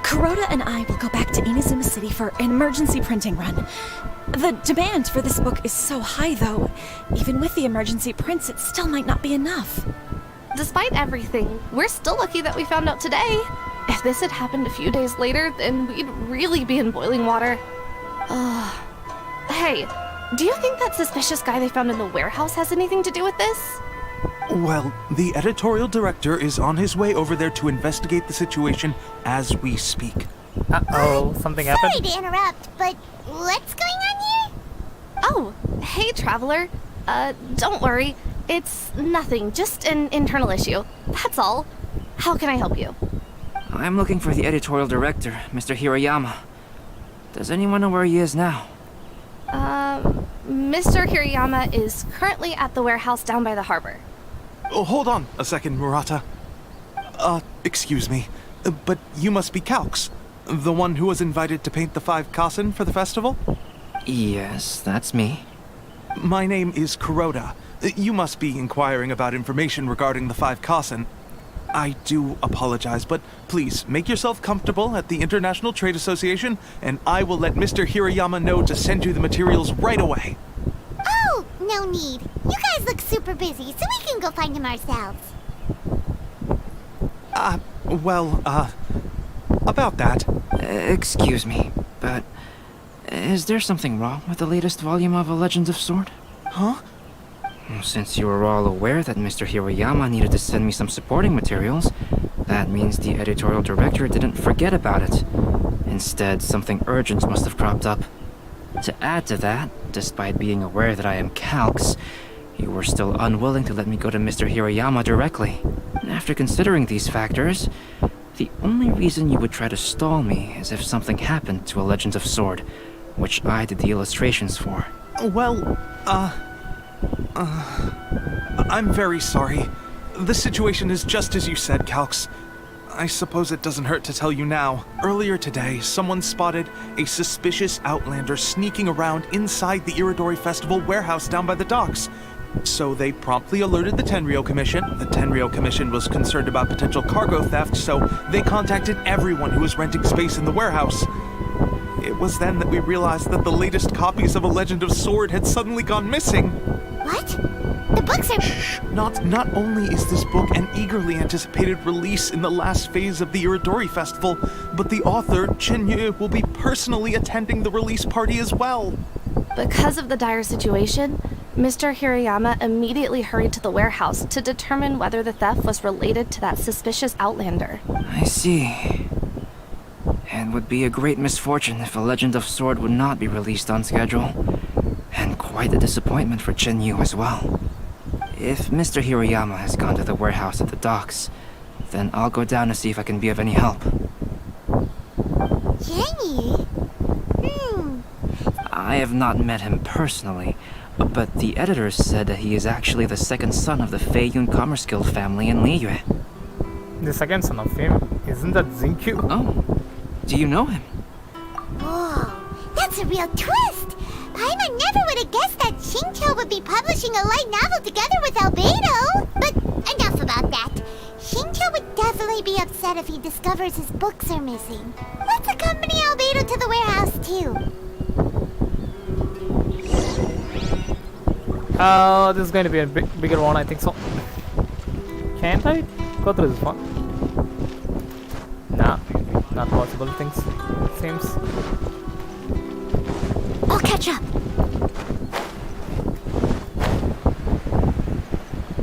S2: Kuroda and I will go back to Inazuma City for an emergency printing run. The demand for this book is so high, though. Even with the emergency prints, it still might not be enough.
S7: Despite everything, we're still lucky that we found out today. If this had happened a few days later, then we'd really be in boiling water. Hey, do you think that suspicious guy they found in the warehouse has anything to do with this?
S6: Well, the editorial director is on his way over there to investigate the situation as we speak.
S1: Uh-oh, something happened?
S3: Sorry to interrupt, but what's going on here?
S7: Oh, hey, Traveler. Don't worry. It's nothing, just an internal issue. That's all. How can I help you?
S11: I'm looking for the editorial director, Mr. Hiroyama. Does anyone know where he is now?
S7: Mr. Hiroyama is currently at the warehouse down by the harbor.
S6: Oh, hold on a second, Murata. Excuse me, but you must be Calx, the one who was invited to paint the 5 Kasen for the festival?
S11: Yes, that's me.
S6: My name is Kuroda. You must be inquiring about information regarding the 5 Kasen. I do apologize, but please make yourself comfortable at the International Trade Association, and I will let Mr. Hiroyama know to send you the materials right away.
S3: Oh, no need. You guys look super busy, so we can go find him ourselves.
S6: About that.
S11: Excuse me, but is there something wrong with the latest volume of A Legend of Sword?
S6: Huh?
S11: Since you were all aware that Mr. Hiroyama needed to send me some supporting materials, that means the editorial director didn't forget about it. Instead, something urgent must have cropped up. To add to that, despite being aware that I am Calx, you were still unwilling to let me go to Mr. Hirayama directly. After considering these factors, the only reason you would try to stall me is if something happened to A Legend of Sword, which I did the illustrations for.
S6: Well, I'm very sorry. The situation is just as you said, Calx. I suppose it doesn't hurt to tell you now. Earlier today, someone spotted a suspicious outlander sneaking around inside the Iridori Festival warehouse down by the docks. So they promptly alerted the Tenryou Commission. The Tenryou Commission was concerned about potential cargo theft, so they contacted everyone who was renting space in the warehouse. It was then that we realized that the latest copies of A Legend of Sword had suddenly gone missing.
S3: What? The books are...
S6: Shh! Not only is this book an eagerly anticipated release in the last phase of the Iridori Festival, but the author, Chenyu, will be personally attending the release party as well.
S7: Because of the dire situation, Mr. Hirayama immediately hurried to the warehouse to determine whether the theft was related to that suspicious outlander.
S11: I see. It would be a great misfortune if A Legend of Sword would not be released on schedule. And quite a disappointment for Chenyu as well. If Mr. Hirayama has gone to the warehouse at the docks, then I'll go down to see if I can be of any help.
S3: Jenny?
S11: I have not met him personally, but the editors said that he is actually the second son of the Feiyun Commerce Guild family in Liyue.
S1: The second son of him? Isn't that Zinkyu?
S11: Oh, do you know him?
S3: Whoa, that's a real twist! Paimon never would have guessed that Xingqiu would be publishing a light novel together with Albedo! But enough about that. Xingqiu would definitely be upset if he discovers his books are missing. Let's accompany Albedo to the warehouse too.
S1: This is going to be a bigger one, I think so. Can't I go through this one? Nah, not possible things, seems.
S3: I'll catch up.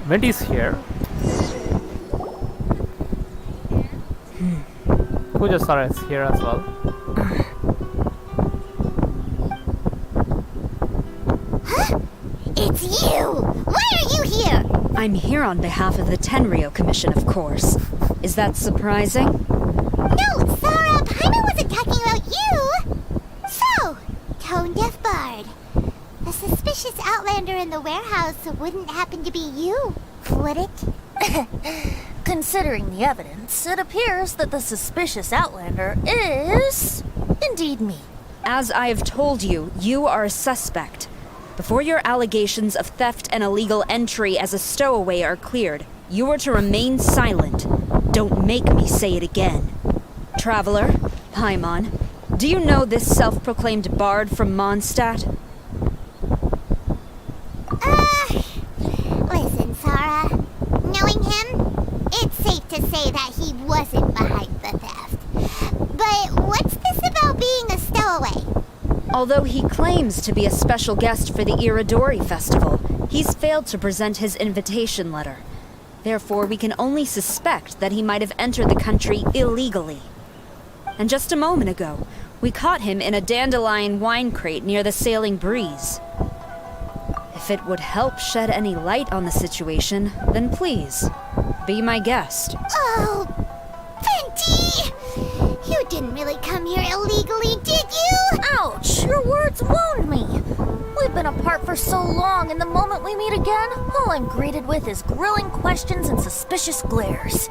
S1: Wendy's here. Kujo-Sara is here as well.
S3: Huh? It's you! Why are you here?
S12: I'm here on behalf of the Tenryou Commission, of course. Is that surprising?
S3: No, Sara, Paimon wasn't talking about you! So, Tone-Deaf Bard. The suspicious outlander in the warehouse wouldn't happen to be you, would it?
S13: Considering the evidence, it appears that the suspicious outlander is indeed me.
S12: As I have told you, you are a suspect. Before your allegations of theft and illegal entry as a stowaway are cleared, you are to remain silent. Don't make me say it again. Traveler, Paimon, do you know this self-proclaimed bard from Mondstadt?
S3: Listen, Sara. Knowing him, it's safe to say that he wasn't behind the theft. But what's this about being a stowaway?
S12: Although he claims to be a special guest for the Iridori Festival, he's failed to present his invitation letter. Therefore, we can only suspect that he might have entered the country illegally. And just a moment ago, we caught him in a dandelion wine crate near the Sailing Breeze. If it would help shed any light on the situation, then please, be my guest.
S3: Oh, Fenty! You didn't really come here illegally, did you?
S13: Ouch! Your words wound me. We've been apart for so long, and the moment we meet again, all I'm greeted with is grilling questions and suspicious glares.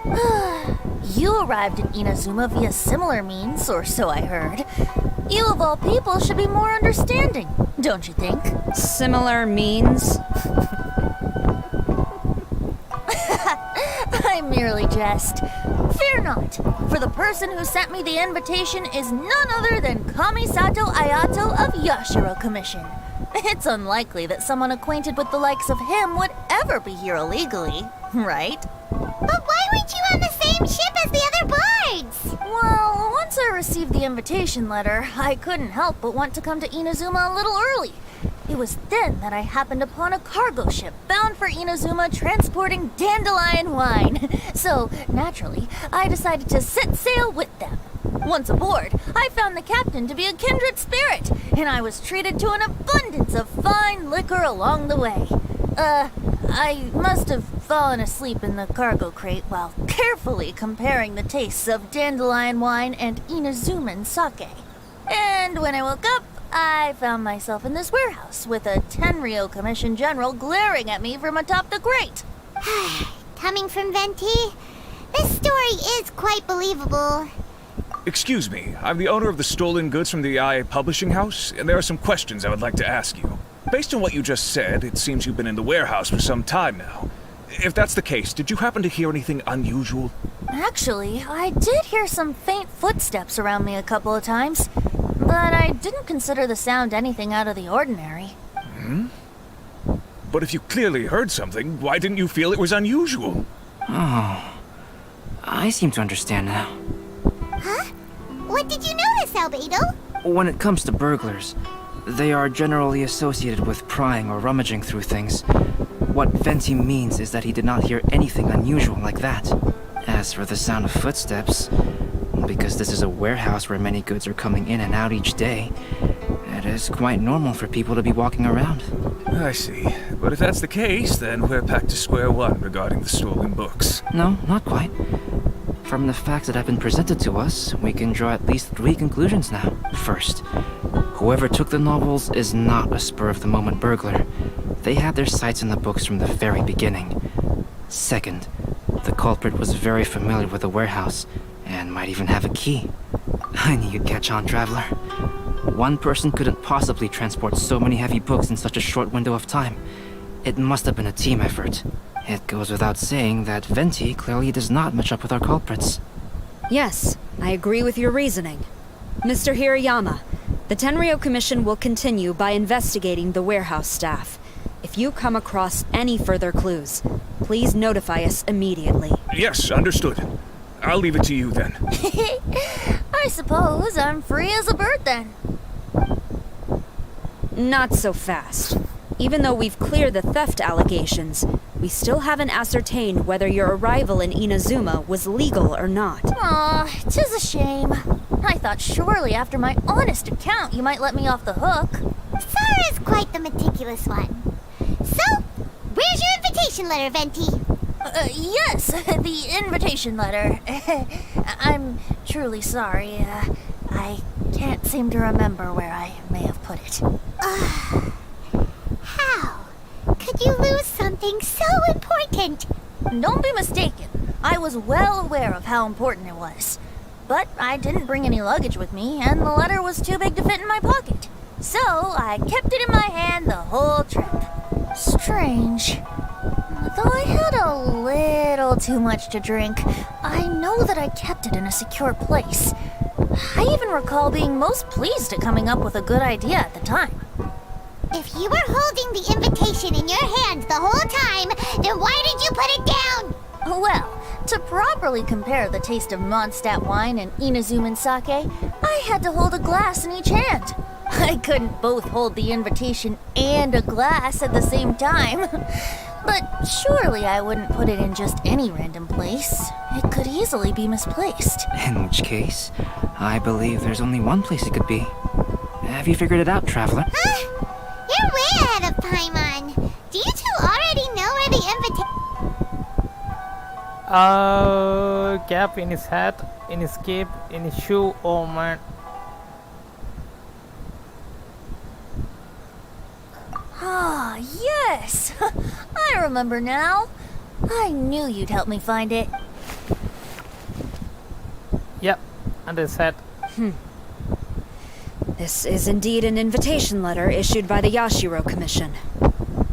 S13: You arrived in Inazuma via similar means, or so I heard. You of all people should be more understanding, don't you think?
S12: Similar means?
S13: I merely jest. Fear not, for the person who sent me the invitation is none other than Kamisato Ayato of Yashiro Commission. It's unlikely that someone acquainted with the likes of him would ever be here illegally, right?
S3: But why weren't you on the same ship as the other bards?
S13: Well, once I received the invitation letter, I couldn't help but want to come to Inazuma a little early. It was then that I happened upon a cargo ship bound for Inazuma transporting dandelion wine. So, naturally, I decided to set sail with them. Once aboard, I found the captain to be a kindred spirit, and I was treated to an abundance of fine liquor along the way. I must have fallen asleep in the cargo crate while carefully comparing the tastes of dandelion wine and Inazuman sake. And when I woke up, I found myself in this warehouse with a Tenryo Commission General glaring at me from atop the crate.
S3: Coming from Venti, this story is quite believable.
S14: Excuse me, I'm the owner of the stolen goods from the IA Publishing House, and there are some questions I would like to ask you. Based on what you just said, it seems you've been in the warehouse for some time now. If that's the case, did you happen to hear anything unusual?
S13: Actually, I did hear some faint footsteps around me a couple of times, but I didn't consider the sound anything out of the ordinary.
S14: But if you clearly heard something, why didn't you feel it was unusual?
S11: Oh, I seem to understand now.
S3: Huh? What did you notice, Albedo?
S11: When it comes to burglars, they are generally associated with prying or rummaging through things. What Venti means is that he did not hear anything unusual like that. As for the sound of footsteps, because this is a warehouse where many goods are coming in and out each day, it is quite normal for people to be walking around.
S14: I see. But if that's the case, then we're back to square one regarding the stolen books.
S11: No, not quite. From the facts that have been presented to us, we can draw at least 3 conclusions now. First, whoever took the novels is not a spur-of-the-moment burglar. They had their sights on the books from the very beginning. Second, the culprit was very familiar with the warehouse, and might even have a key. I knew you'd catch on, Traveler. One person couldn't possibly transport so many heavy books in such a short window of time. It must have been a team effort. It goes without saying that Venti clearly does not match up with our culprits.
S12: Yes, I agree with your reasoning. Mr. Hirayama, the Tenryo Commission will continue by investigating the warehouse staff. If you come across any further clues, please notify us immediately.
S14: Yes, understood. I'll leave it to you then.
S13: I suppose I'm free as a bird then.
S12: Not so fast. Even though we've cleared the theft allegations, we still haven't ascertained whether your arrival in Inazuma was legal or not.
S13: Aw, 'tis a shame. I thought surely after my honest account you might let me off the hook.
S3: Sara's quite the meticulous one. So, where's your invitation letter, Venti?
S13: Yes, the invitation letter. I'm truly sorry. I can't seem to remember where I may have put it.
S3: How could you lose something so important?
S13: Don't be mistaken. I was well aware of how important it was. But I didn't bring any luggage with me, and the letter was too big to fit in my pocket. So I kept it in my hand the whole trip. Strange. Though I had a little too much to drink, I know that I kept it in a secure place. I even recall being most pleased at coming up with a good idea at the time.
S3: If you were holding the invitation in your hand the whole time, then why did you put it down?
S13: Well, to properly compare the taste of Mondstadt wine and Inazuman sake, I had to hold a glass in each hand. I couldn't both hold the invitation and a glass at the same time. But surely I wouldn't put it in just any random place. It could easily be misplaced.
S11: In which case, I believe there's only one place it could be. Have you figured it out, Traveler?
S3: Huh? You're way ahead of Paimon. Do you two already know where the invitation...
S1: Cap in his hat, in his cape, in his shoe. Oh man.
S13: Ah, yes! I remember now. I knew you'd help me find it.
S1: Yep, under his hat.
S12: This is indeed an invitation letter issued by the Yashiro Commission.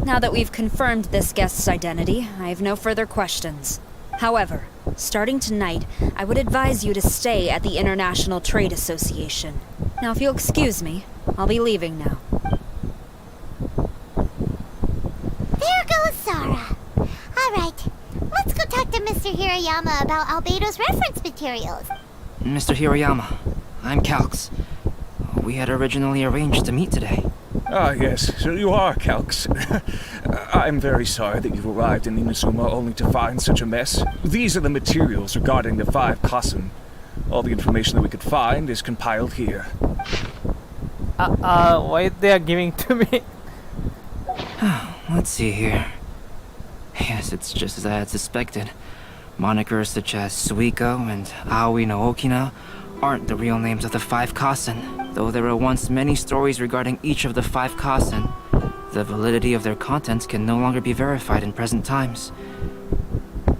S12: Now that we've confirmed this guest's identity, I have no further questions. However, starting tonight, I would advise you to stay at the International Trade Association. Now, if you'll excuse me, I'll be leaving now.
S3: There goes Sara. Alright, let's go talk to Mr. Hirayama about Albedo's reference materials.
S11: Mr. Hirayama, I'm Calx. We had originally arranged to meet today.
S14: Ah, yes, so you are, Calx. I'm very sorry that you've arrived in Inazuma only to find such a mess. These are the materials regarding the 5 Kassen. All the information that we could find is compiled here.
S1: Why they are giving to me?
S11: Let's see here. Yes, it's just as I had suspected. Monikers such as Suiko and Aoi no Okina aren't the real names of the 5 Kasen, though there were once many stories regarding each of the 5 Kasen. The validity of their contents can no longer be verified in present times.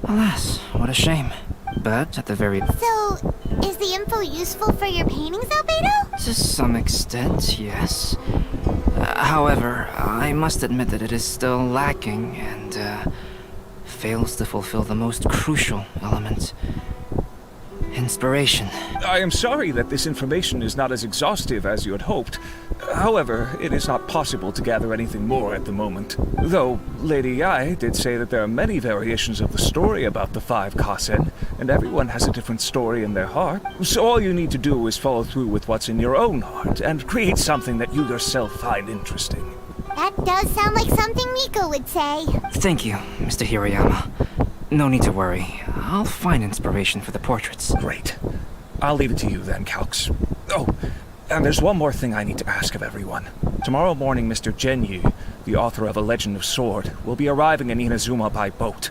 S11: Alas, what a shame. But at the very...
S3: So, is the info useful for your paintings, Albedo?
S11: To some extent, yes. However, I must admit that it is still lacking and fails to fulfill the most crucial element. Inspiration.
S14: I am sorry that this information is not as exhaustive as you had hoped. However, it is not possible to gather anything more at the moment. Though, Lady Yae did say that there are many variations of the story about the 5 Kasen, and everyone has a different story in their heart. So all you need to do is follow through with what's in your own heart, and create something that you yourself find interesting.
S3: That does sound like something Miko would say.
S11: Thank you, Mr. Hirayama. No need to worry. I'll find inspiration for the portraits.
S14: Great. I'll leave it to you then, Calx. Oh, and there's one more thing I need to ask of everyone. Tomorrow morning, Mr. Genyu, the author of A Legend of Sword, will be arriving in Inazuma by boat.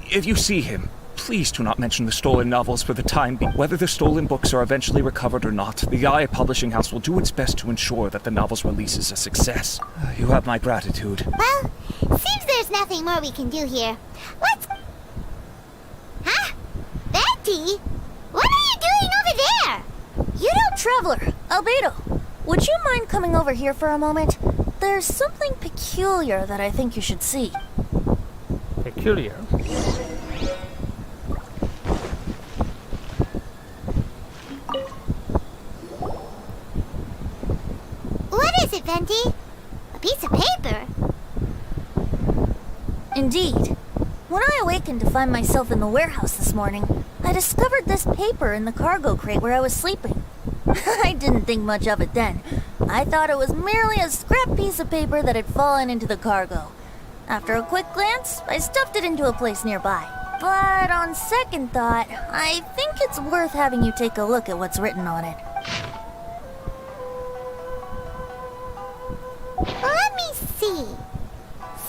S14: If you see him, please do not mention the stolen novels for the time being. Whether the stolen books are eventually recovered or not, the Yae Publishing House will do its best to ensure that the novel's release is a success. You have my gratitude.
S3: Well, seems there's nothing more we can do here. Let's... Huh? Betty? What are you doing over there?
S13: You know, Traveler, Albedo, would you mind coming over here for a moment? There's something peculiar that I think you should see.
S1: Peculiar?
S3: What is it, Venti? A piece of paper?
S13: Indeed. When I awakened to find myself in the warehouse this morning, I discovered this paper in the cargo crate where I was sleeping. I didn't think much of it then. I thought it was merely a scrap piece of paper that had fallen into the cargo. After a quick glance, I stuffed it into a place nearby. But on second thought, I think it's worth having you take a look at what's written on it.
S3: Let me see.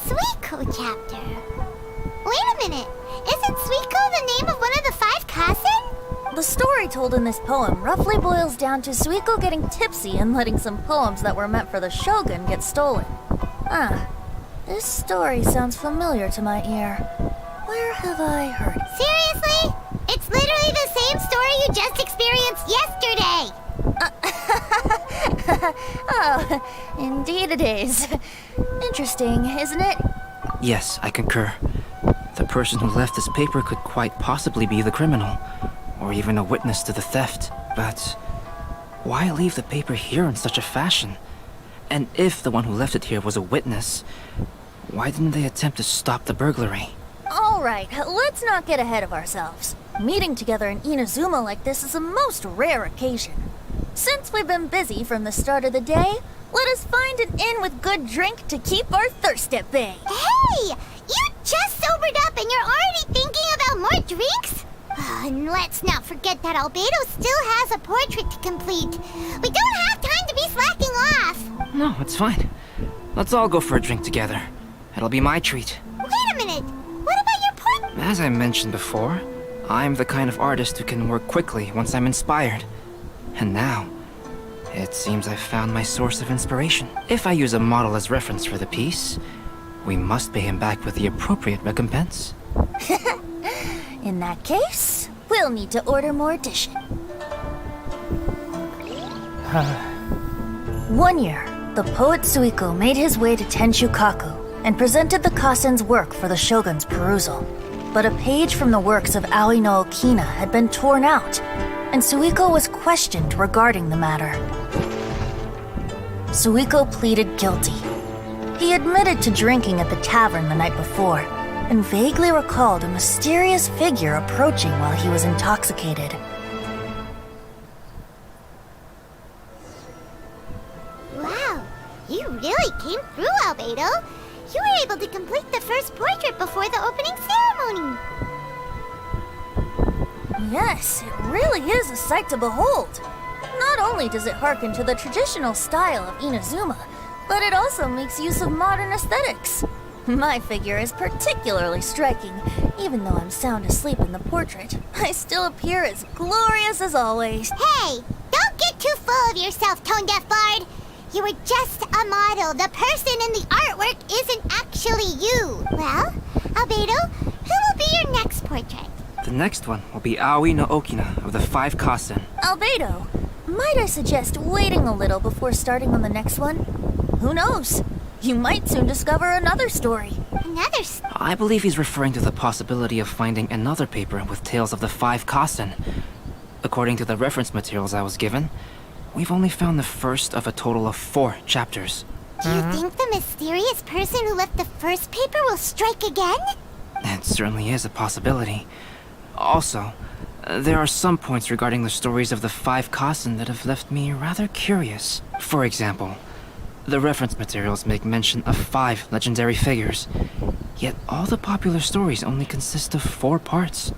S3: Suiko chapter. Wait a minute. Isn't Suiko the name of one of the 5 Kasen?
S13: The story told in this poem roughly boils down to Suiko getting tipsy and letting some poems that were meant for the shogun get stolen. This story sounds familiar to my ear. Where have I heard it?
S3: Seriously? It's literally the same story you just experienced yesterday!
S13: Oh, indeed it is. Interesting, isn't it?
S11: Yes, I concur. The person who left this paper could quite possibly be the criminal, or even a witness to the theft. But why leave the paper here in such a fashion? And if the one who left it here was a witness, why didn't they attempt to stop the burglary?
S13: Alright, let's not get ahead of ourselves. Meeting together in Inazuma like this is a most rare occasion. Since we've been busy from the start of the day, let us find an inn with good drink to keep our thirst at bay.
S3: Hey! You just sobered up and you're already thinking about more drinks? And let's not forget that Albedo still has a portrait to complete. We don't have time to be slacking off.
S11: No, it's fine. Let's all go for a drink together. It'll be my treat.
S3: Wait a minute. What about your portrait?
S11: As I mentioned before, I'm the kind of artist who can work quickly once I'm inspired. And now, it seems I've found my source of inspiration. If I use a model as reference for the piece, we must pay him back with the appropriate recompense.
S13: In that case, we'll need to order more dishes. One year, the poet Suiko made his way to Tenshukaku and presented the Kasen's work for the shogun's perusal. But a page from the works of Aoi no Okina had been torn out, and Suiko was questioned regarding the matter. Suiko pleaded guilty. He admitted to drinking at the tavern the night before, and vaguely recalled a mysterious figure approaching while he was intoxicated.
S3: Wow, you really came through, Albedo. You were able to complete the first portrait before the opening ceremony.
S13: Yes, it really is a sight to behold. Not only does it harken to the traditional style of Inazuma, but it also makes use of modern aesthetics. My figure is particularly striking. Even though I'm sound asleep in the portrait, I still appear as glorious as always.
S3: Hey, don't get too full of yourself, Tone Deaf Bard. You were just a model. The person in the artwork isn't actually you. Well, Albedo, who will be your next portrait?
S11: The next one will be Aoi no Okina of the 5 Kasen.
S13: Albedo, might I suggest waiting a little before starting on the next one? Who knows? You might soon discover another story.
S11: I believe he's referring to the possibility of finding another paper with tales of the 5 Kasen. According to the reference materials I was given, we've only found the first of a total of 4 chapters.
S3: Do you think the mysterious person who left the first paper will strike again?
S11: It certainly is a possibility. Also, there are some points regarding the stories of the 5 Kasen that have left me rather curious. For example, the reference materials make mention of 5 legendary figures, yet all the popular stories only consist of 4 parts.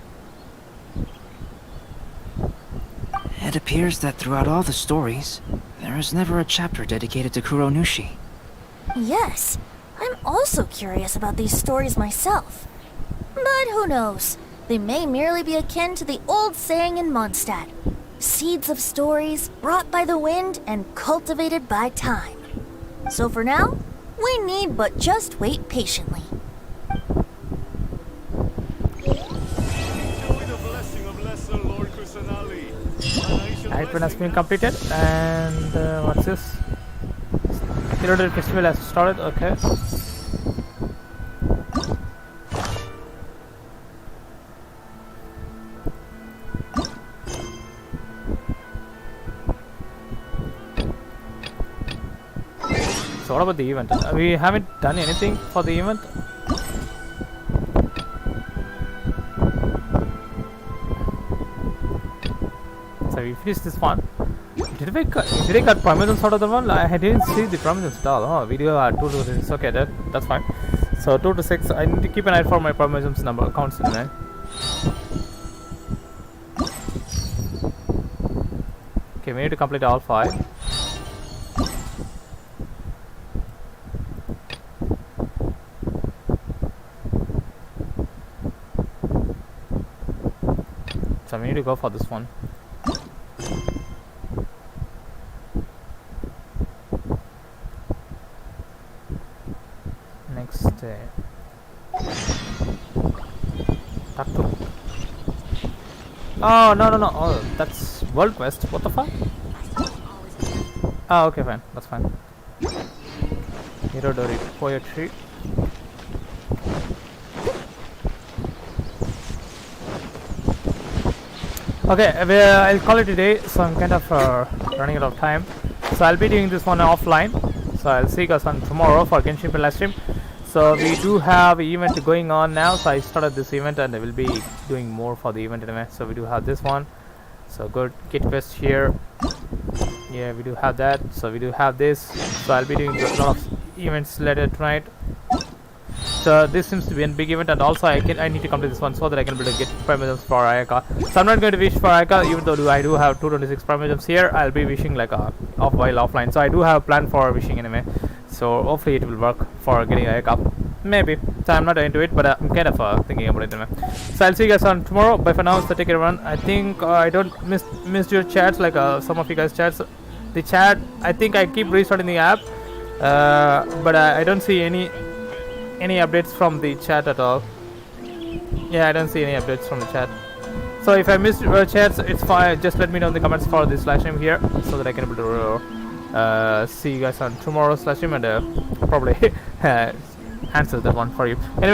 S11: It appears that throughout all the stories, there is never a chapter dedicated to Kuronushi.
S13: Yes, I'm also curious about these stories myself. But who knows? They may merely be akin to the old saying in Mondstadt. Seeds of stories brought by the wind and cultivated by time. So for now, we need but just wait patiently.
S1: Item has been completed, and what's this? Irodori Festival has started, okay. So what about the event? We haven't done anything for the event. So we finished this one. Did I cut permissions out of the one? I didn't see the permissions at all. Oh, video 2 to 6. Okay, that's fine. So 2 to 6. I need to keep an eye for my permissions number counts in there. Okay, we need to complete all 5. So we need to go for this one. Next talk to. Oh no. Oh, that's World Quest. What the fuck? Oh, okay, fine. That's fine. Irodori Poetry. Okay, I'll call it a day. So I'm kind of running out of time. So I'll be doing this one offline. So I'll see you guys on tomorrow for Genshin live stream. So we do have an event going on now. So I started this event and I will be doing more for the event anyway. So we do have this one. So good, get quest here. Yeah, we do have that. So we do have this. So I'll be doing a lot of events later tonight. So this seems to be a big event, and also I need to complete this one so that I can be able to get permissions for Ayaka. So I'm not going to wish for Ayaka, even though I do have 226 permissions here. I'll be wishing like while offline. So I do have a plan for wishing anyway. So hopefully it will work for getting Ayaka. Maybe. So I'm not into it, but I'm kind of thinking about it anyway. So I'll see you guys on tomorrow. Bye for now. So take care, everyone. I think I don't miss your chats like some of you guys chats. The chat, I think I keep restarting the app, but I don't see any updates from the chat at all. Yeah, I don't see any updates from the chat. So if I missed your chats, it's fine. Just let me know in the comments for this live stream here, so that I can be able to see you guys on tomorrow's live stream and probably answer that one for you. Anyway.